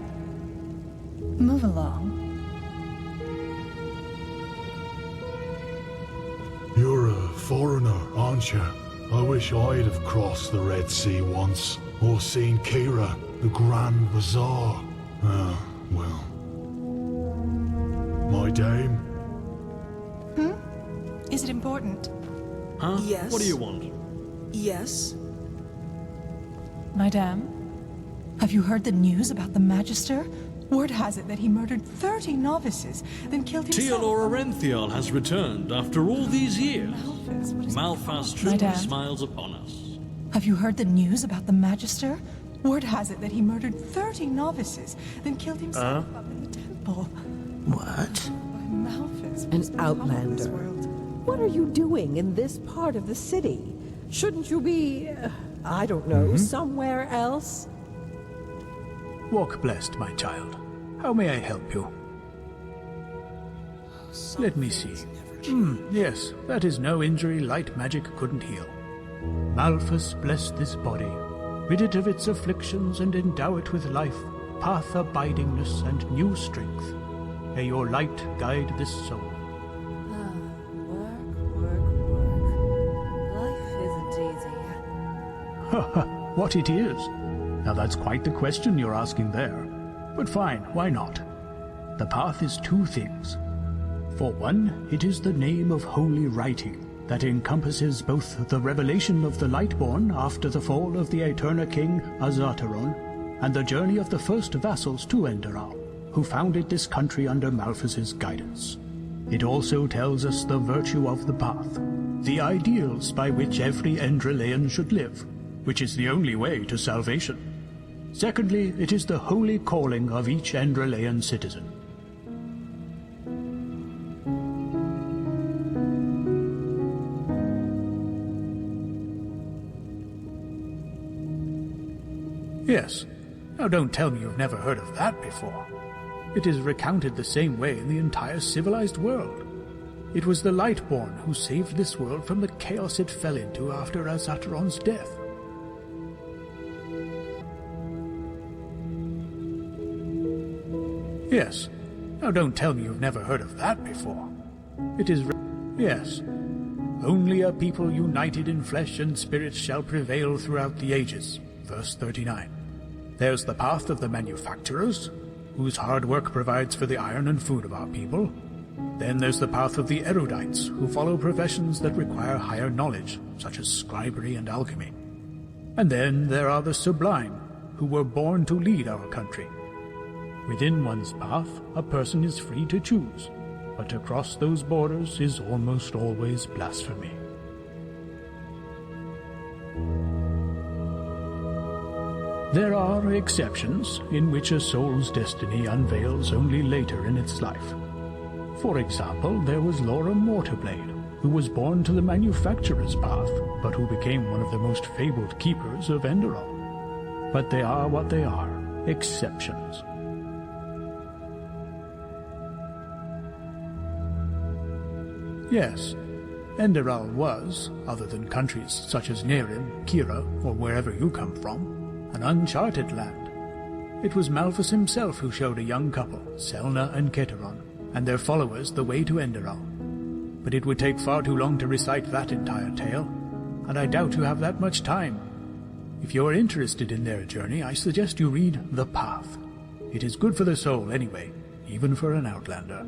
Move along. You're a foreigner, aren't you? I wish I'd have crossed the Red Sea once, or seen Kira, the Grand Bazaar. Ah, well. My dame? Is it important? Huh? Yes. What do you want? Yes. Madame, have you heard the news about the Magister? Word has it that he murdered 30 novices, then killed himself. Teodor Arenthial has returned after all these years. Malphas truly Madame? smiles upon us. Have you heard the news about the Magister? Word has it that he murdered 30 novices, then killed himself up in the temple. What? Malphas. An outlander. What are you doing in this part of the city? Shouldn't you be, I don't know, somewhere else? Walk blessed, my child. How may I help you? Let me see. Yes, that is no injury light magic couldn't heal. Malphas bless this body, rid it of its afflictions and endow it with life, path abidingness and new strength. May your light guide this soul. What it is? Now that's quite the question you're asking there. But fine, why not? The path is two things. For one, it is the name of holy writing that encompasses both the revelation of the Lightborn after the fall of the Eterna King Azataron, and the journey of the first vassals to Enderal, who founded this country under Malphas's guidance. It also tells us the virtue of the path, the ideals by which every Endralean should live, which is the only way to salvation. Secondly, it is the holy calling of each Endralean citizen. Yes. Now don't tell me you've never heard of that before. It is recounted the same way in the entire civilized world. It was the Lightborn who saved this world from the chaos it fell into after Azataron's death. Yes. Now don't tell me you've never heard of that before. It is... Yes. Only a people united in flesh and spirit shall prevail throughout the ages. Verse 39. There's the path of the manufacturers, whose hard work provides for the iron and food of our people. Then there's the path of the erudites, who follow professions that require higher knowledge, such as scribery and alchemy. And then there are the sublime, who were born to lead our country. Within one's path, a person is free to choose, but to cross those borders is almost always blasphemy. There are exceptions in which a soul's destiny unveils only later in its life. For example, there was Laura Mortarblade, who was born to the manufacturer's path, but who became one of the most fabled keepers of Enderal. But they are what they are, exceptions. Yes, Enderal was, other than countries such as Nerim, Kira, or wherever you come from, an uncharted land. It was Malphas himself who showed a young couple, Selna and Keteron, and their followers the way to Enderal. But it would take far too long to recite that entire tale, and I doubt you have that much time. If you are interested in their journey, I suggest you read The Path. It is good for the soul anyway, even for an outlander.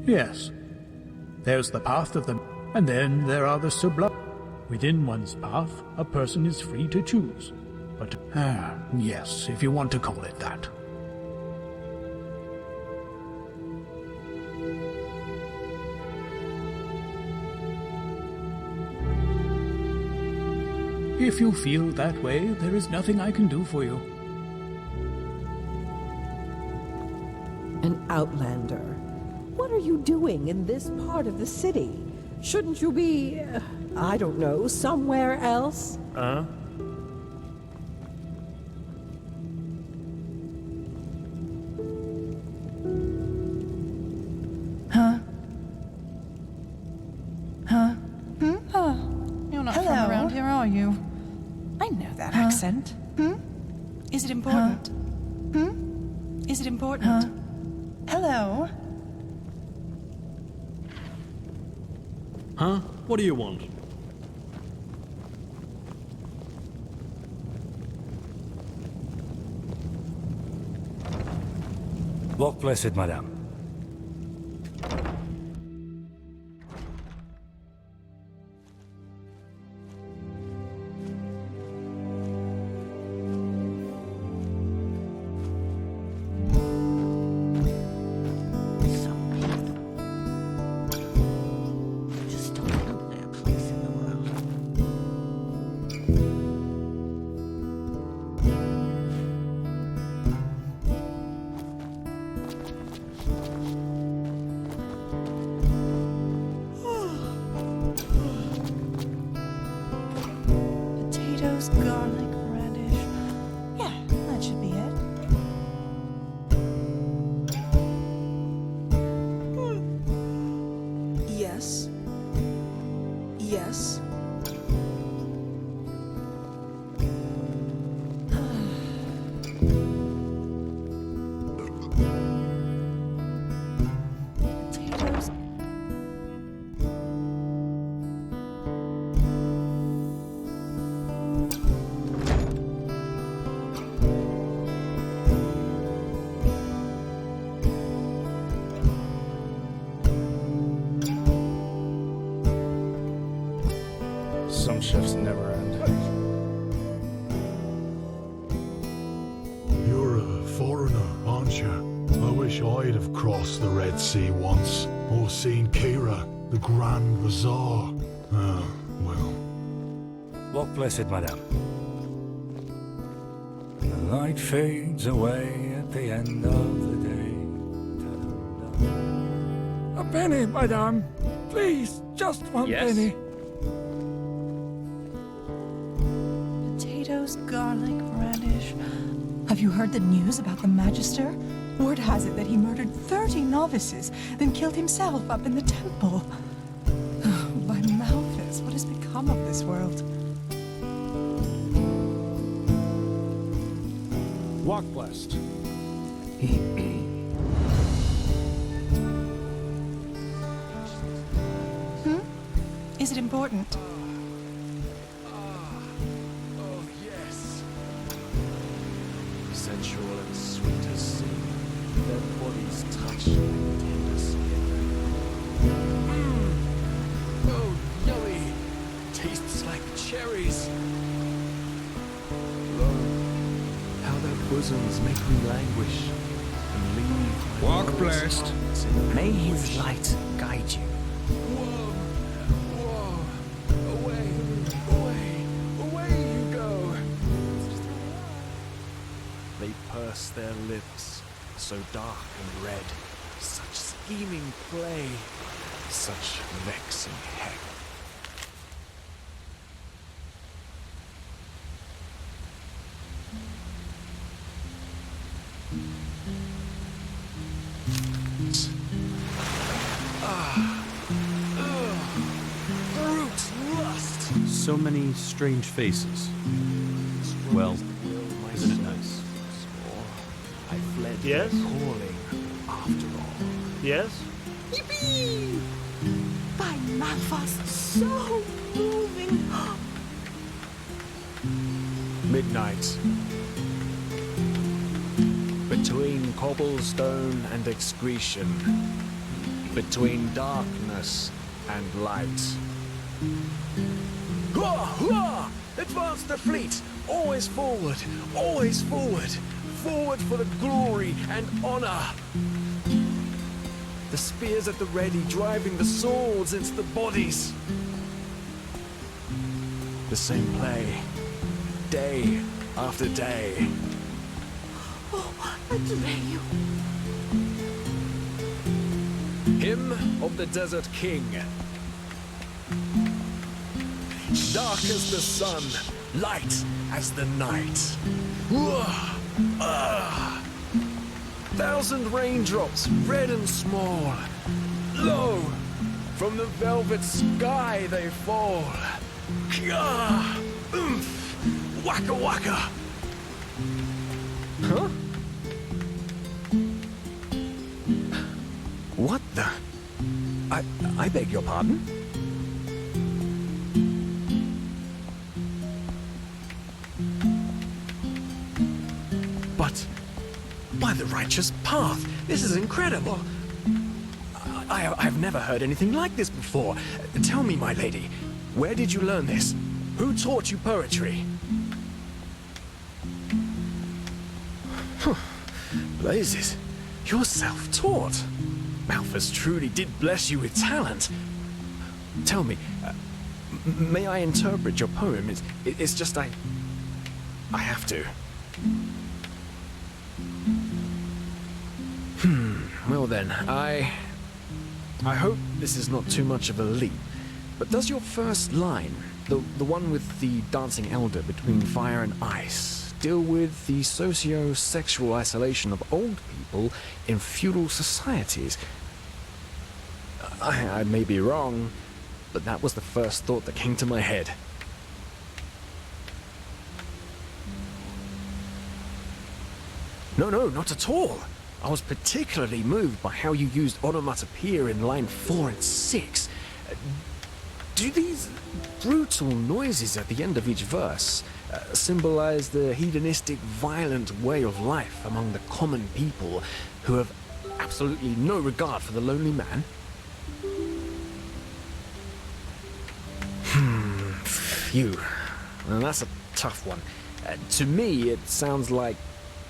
Yes. There's the path of them, and then there are the sublime. Within one's path, a person is free to choose. But, yes, if you want to call it that. If you feel that way, there is nothing I can do for you. An outlander. What are you doing in this part of the city? Shouldn't you be, I don't know, somewhere else? Huh? You're not from around here, are you? I know that accent. Is it important? Is it important? Hello? Huh? What do you want? Walk blessed, madame. Those shifts never end. You're a foreigner, aren't you? I wish I'd have crossed the Red Sea once, or seen Kira, the Grand Bazaar. Ah, well. Walk blessed, madame. The light fades away at the end of the day. A penny, madame. Please, just one penny. Potatoes, garlic, radish. Have you heard the news about the Magister? Word has it that he murdered 30 novices, then killed himself up in the temple. By Malthus, what has become of this world? Walk blessed. Is it important? Oh, yes. Sensual and sweet as sea. Their bodies touch like tender skin. Oh, yummy. Tastes like cherries. Lo, how their bosoms make me languish and leave my Walk blessed. May his light guide you. They purse their lips, so dark and red. Such scheming play, such vexing heck. Brute lust! So many strange faces. Well, isn't it nice? I fled Yes? their calling after all. Yes? Yippee! By Malphas, so moving. Midnight. Between cobblestone and excretion. Between darkness and light. Hua! Hua! Advance the fleet! Always forward! Always forward! Forward for the glory and honor! The spears at the ready, driving the swords into the bodies. The same play. Day after day. Oh, Atreyu. Hymn of the Desert King. Dark as the sun, light as the night. Thousand raindrops, red and small. Lo, from the velvet sky they fall. Kya, oomph, waka waka. Huh? What the? I beg your pardon? But by the righteous path, this is incredible. I've never heard anything like this before. Tell me, my lady, where did you learn this? Who taught you poetry? Blazes, you're self-taught. Malphas truly did bless you with talent. Tell me, may I interpret your poem? It's just I have to. Well then, I hope this is not too much of a leap, but does your first line, the one with the dancing elder between fire and ice, deal with the socio-sexual isolation of old people in feudal societies? I may be wrong, but that was the first thought that came to my head. No, not at all. I was particularly moved by how you used onomatopoeia in line 4 and 6. Do these brutal noises at the end of each verse symbolize the hedonistic, violent way of life among the common people who have absolutely no regard for the lonely man? Phew. Well, that's a tough one. To me, it sounds like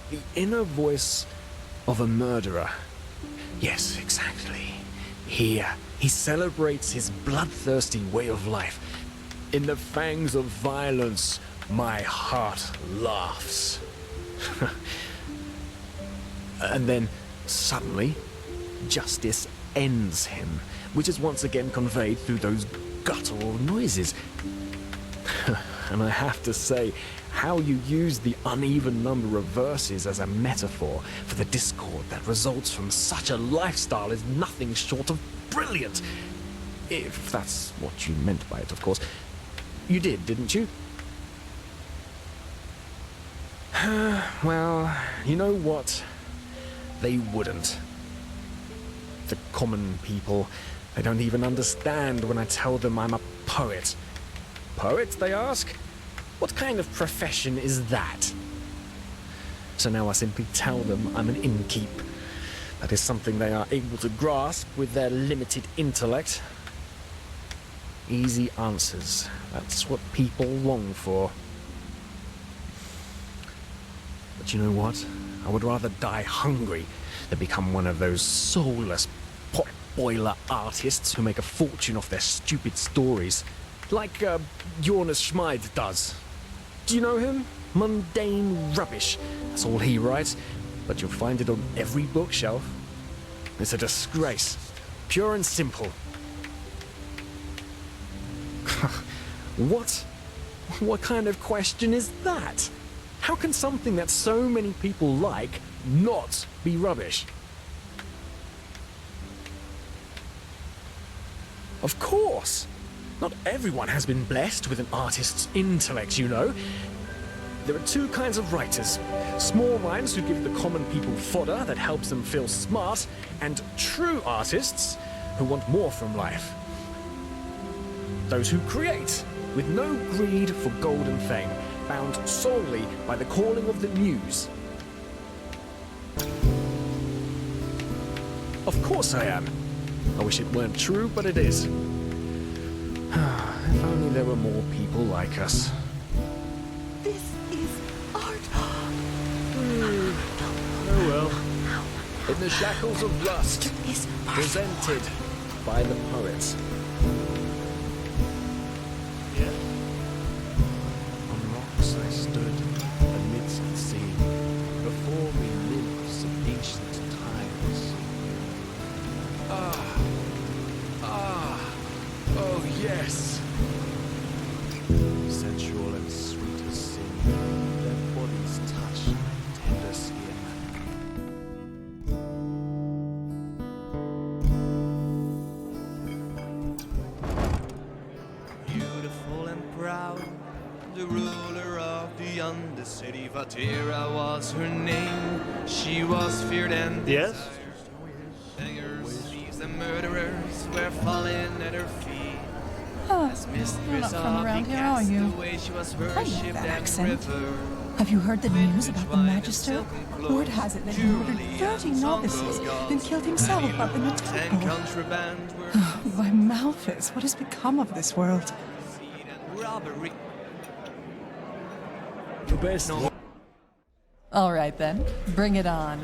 the inner voice of a murderer. Yes, exactly. He celebrates his bloodthirsty way of life. In the fangs of violence, my heart laughs. And then, suddenly, justice ends him, which is once again conveyed through those guttural noises. And I have to say, how you use the uneven number of verses as a metaphor for the discord that results from such a lifestyle is nothing short of brilliant. If that's what you meant by it, of course. You did, didn't you? Well, you know what? They wouldn't. The common people, they don't even understand when I tell them I'm a poet. Poet, they ask? What kind of profession is that? So now I simply tell them I'm an innkeep. That is something they are able to grasp with their limited intellect. Easy answers. That's what people long for. But you know what? I would rather die hungry than become one of those soulless pot-boiler artists who make a fortune off their stupid stories. Like Jonas Schmid does. Do you know him? Mundane rubbish. That's all he writes. But you'll find it on every bookshelf. It's a disgrace. Pure and simple. What? What kind of question is that? How can something that so many people like not be rubbish? Of course! Not everyone has been blessed with an artist's intellect, you know. There are two kinds of writers. Small minds who give the common people fodder that helps them feel smart, and true artists who want more from life. Those who create, with no greed for gold and fame, bound solely by the calling of the muse. Of course I am. I wish it weren't true, but it is. If only there were more people like us. This is art. Oh well. In the shackles of lust, presented by the poets. Yeah. On rocks I stood, amidst the sea. Before me lives of ancient times. Oh yes. Sensual and sweet as sin, their bodies touch my tender skin. Beautiful and proud, the ruler of the Undercity, Vatira was her name. She was feared and Yes? beggars, thieves, and murderers were falling at her feet. You're not from around here, are you? I know that accent. Have you heard the news about the Magister? Word has it that he murdered 30 novices, then killed himself up in the temple. By Malphas, what has become of this world? The best. All right then, bring it on.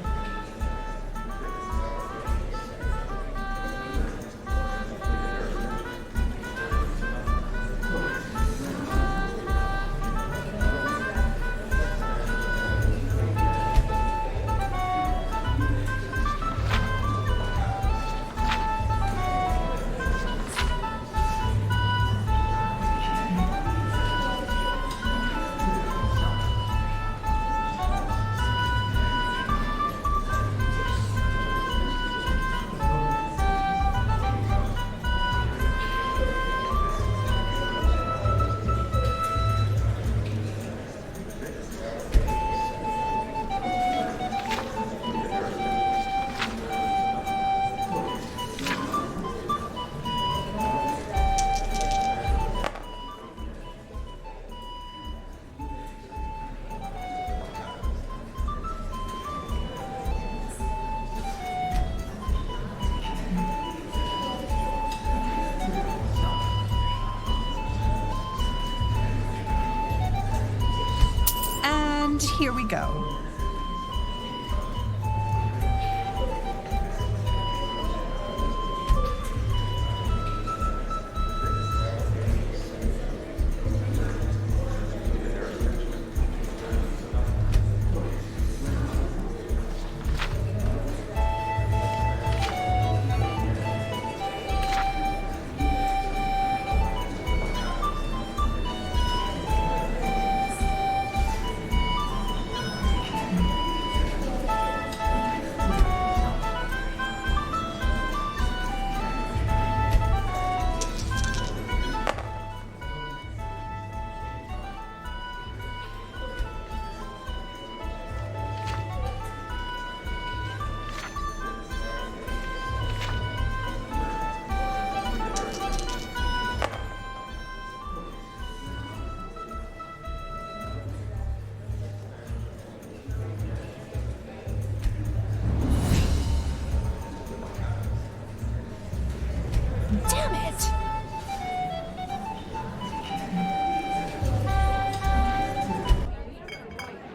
go. Damn it!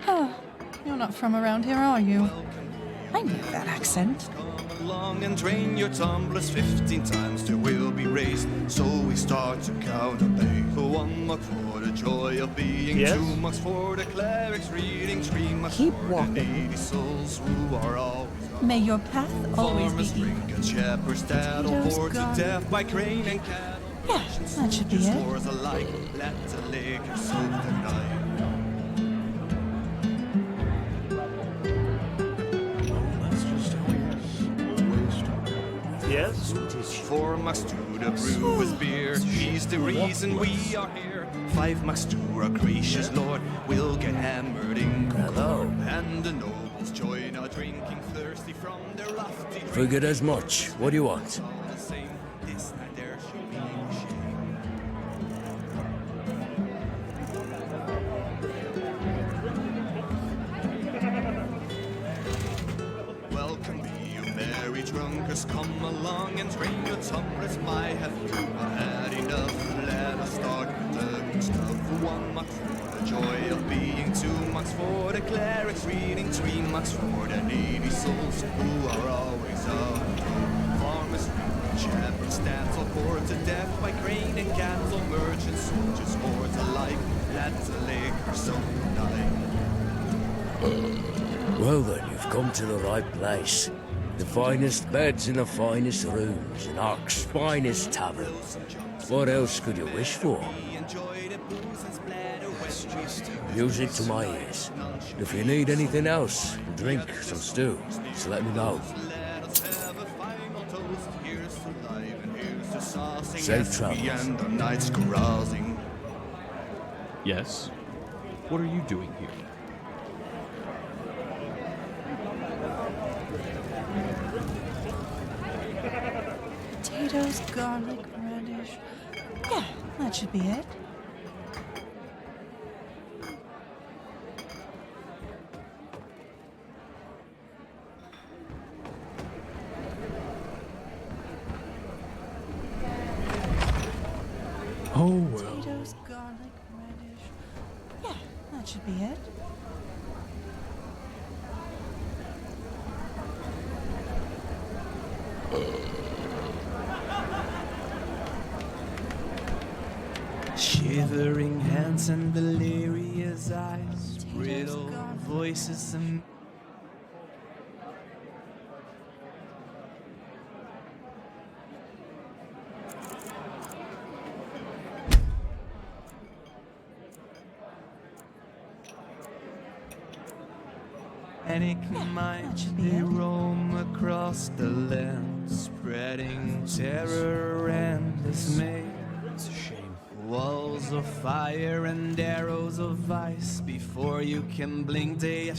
Huh. You're not from around here, are you? I knew that accent. Along and drain your tumblers 15 times till we'll be raised. So we start to count a day. 1 mark for the joy of being, Yes? 2 marks for the clerics reading, 3 marks Keep for walking. the needy souls who are always May your path always farmers, be equal. drink and shepherds that are Potatoes bored to gone. death by crane and cattle. Yeah, that should be it. Wars alike, let the liquor soak the night. Yes? 4 marks to the brewer's beer. He's the reason we are here. 5 marks to our gracious Lord. We'll get hammered in Hello. and the nobles join our drinking thirsty from their lofty. Figured as much. What do you want? All the same, this night there should be no shame. Welcome be you merry drunkards, come along and drain your tumblers. My, have you not had enough? Let us start with the good stuff. 1 mark for the joy of being, 2 marks for the clerics reading, 3 marks for the needy souls who are always up. Farmers, shepherds, stats all bored to death by grain and cattle, merchants, soldiers, hordes alike. Let the liquor so night. Well then, you've come to the right place. The finest beds in the finest rooms, in Ark's finest tavern. What else could you wish for? Music to my ears. If you need anything else, drink some stew, so let me know. Safe travels. And the night's carousing. Yes? What are you doing here? Potatoes, garlic, radish. Yeah, that should be it. Oh well. Potatoes, garlic, radish. Yeah, that should be it. Shivering hands and delirious eyes, brittle voices and panic minds, they roam across the land, spreading terror and dismay. It's a shame. Walls of fire and arrows of ice, before you can blink they have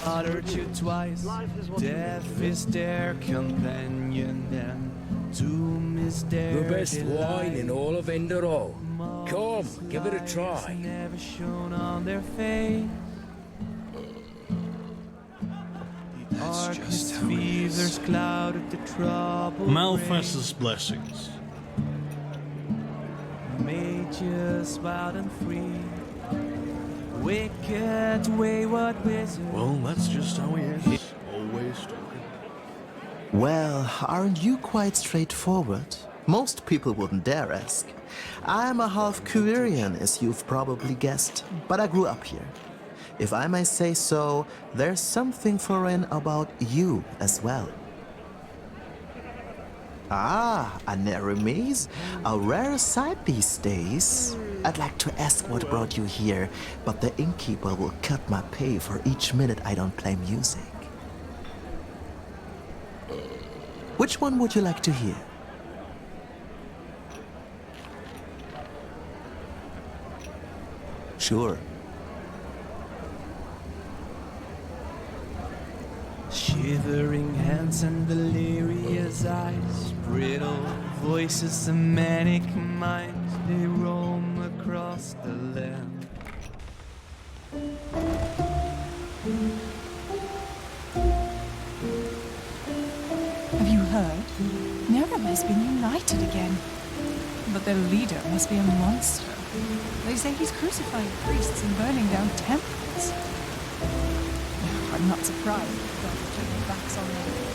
Uttered you twice. Death is their companion, and doom is their The best delight. wine in all of Enderal. Come, give it a try. Never shown on their face. That's just how it is. Fevers clouded the trouble. Malphas's blessings. Made just wild and free. Wicked, wayward wizard. Well, that's just how he is. Always talking. Well, aren't you quite straightforward? Most people wouldn't dare ask. I'm a half Quirian, as you've probably guessed, but I grew up here. If I may say so, there's something foreign about you as well. Ah, a narrow maze. A rare sight these days. I'd like to ask what brought you here, but the innkeeper will cut my pay for each minute I don't play music. Which one would you like to hear? Sure. Shivering hands and delirious eyes, brittle voices and manic minds, they roam across the land. Have you heard? Enderal has been united again. But their leader must be a monster. They say he's crucifying priests and burning down temples. I'm not surprised that God will turn their backs on them.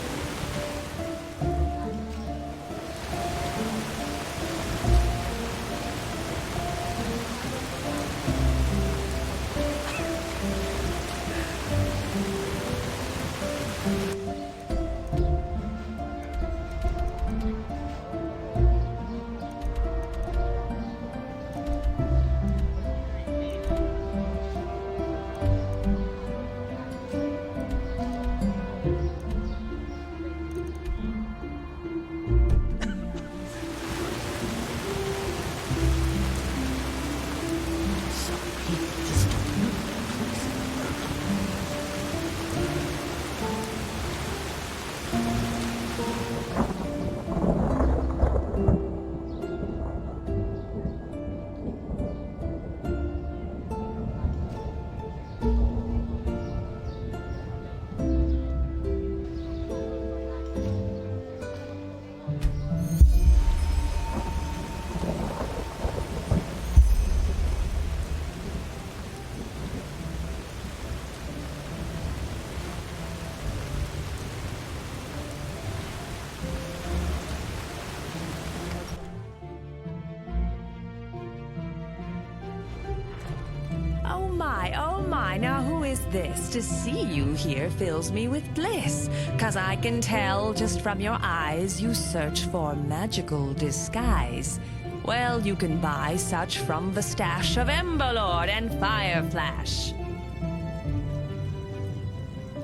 Oh my, now who is this? To see you here fills me with bliss, 'cause I can tell just from your eyes you search for magical disguise. Well, you can buy such from the stash of Emberlord and Fireflash.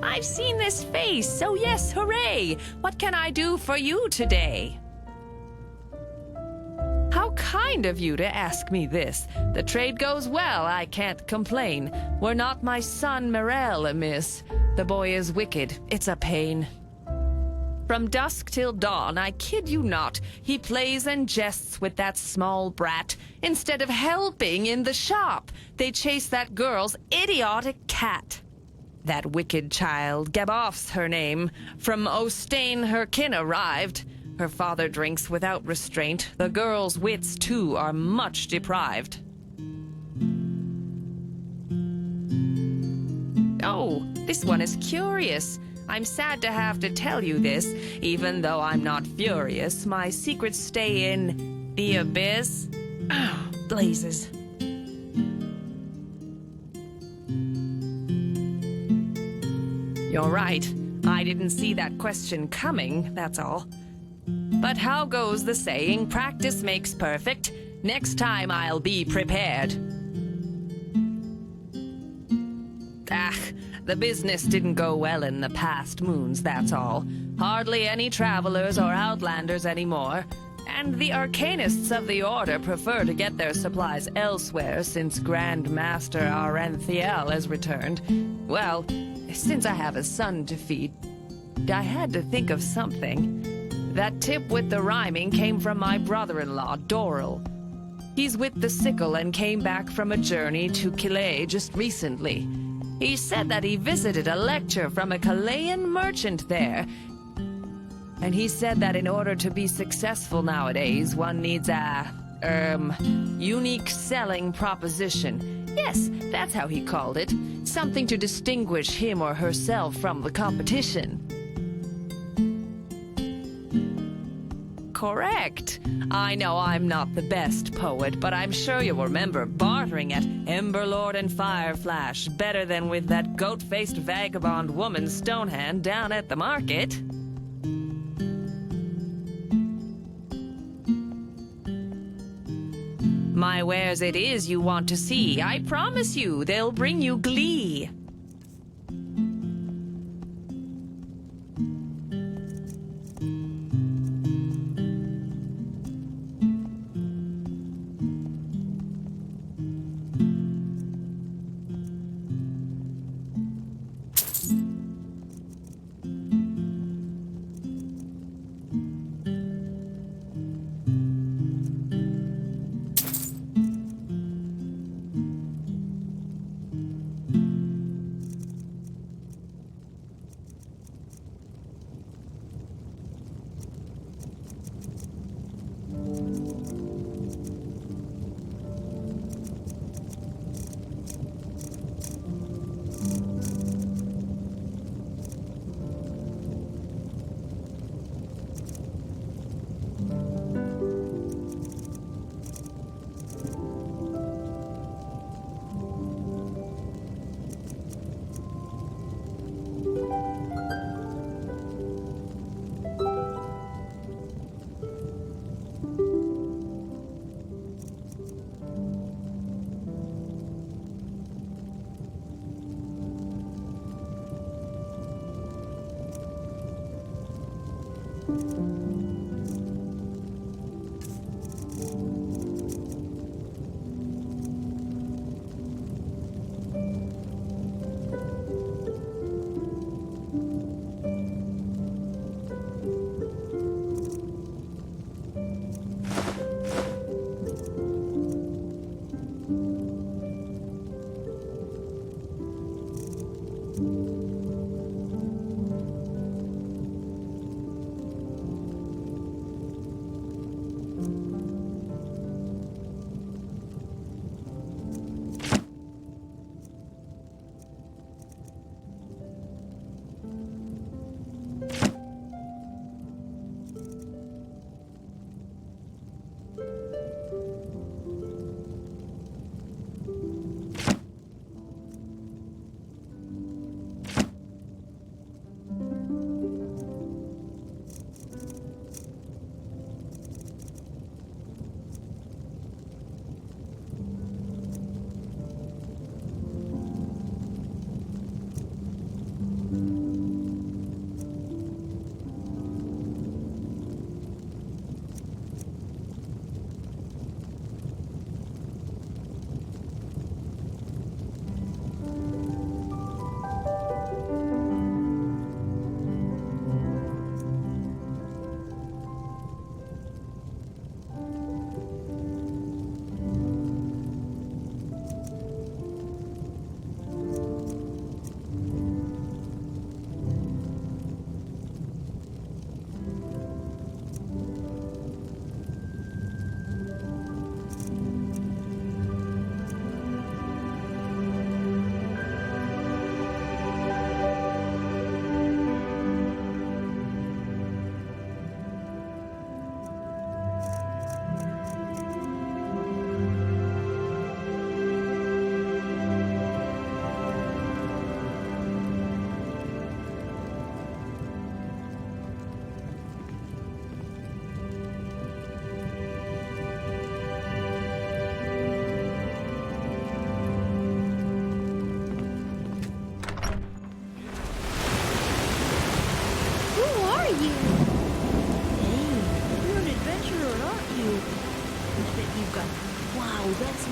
I've seen this face, so yes, hooray! What can I do for you today? How kind of you to ask me this. The trade goes well, I can't complain. Were not my son Mirel amiss. The boy is wicked, it's a pain. From dusk till dawn, I kid you not, he plays and jests with that small brat. Instead of helping in the shop, they chase that girl's idiotic cat. That wicked child, Gaboff's her name, from Ostain her kin arrived. Her father drinks without restraint. The girl's wits, too, are much deprived. Oh, this one is curious. I'm sad to have to tell you this. Even though I'm not furious, my secrets stay in the abyss. Oh, blazes. You're right. I didn't see that question coming, that's all. But how goes the saying, practice makes perfect? Next time I'll be prepared. The business didn't go well in the past moons, that's all. Hardly any travelers or outlanders anymore. And the arcanists of the Order prefer to get their supplies elsewhere since Grand Master Arenthiel has returned. Well, since I have a son to feed, I had to think of something. That tip with the rhyming came from my brother-in-law, Doral. He's with the sickle and came back from a journey to Calais just recently. He said that he visited a lecture from a Chilean merchant there. And he said that in order to be successful nowadays, one needs a, unique selling proposition. Yes, that's how he called it. Something to distinguish him or herself from the competition. Correct. I know I'm not the best poet, but I'm sure you'll remember bartering at Emberlord and Fireflash better than with that goat-faced vagabond woman Stonehand down at the market. my wares it is you want to see. I promise you, they'll bring you glee.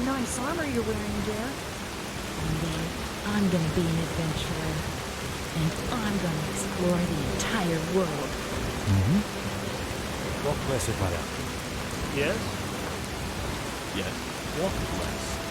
Nice armor you're wearing there. Someday, I'm gonna be an adventurer. And I'm gonna explore the entire world. What bless it, madame? Yes? Yes. What bless?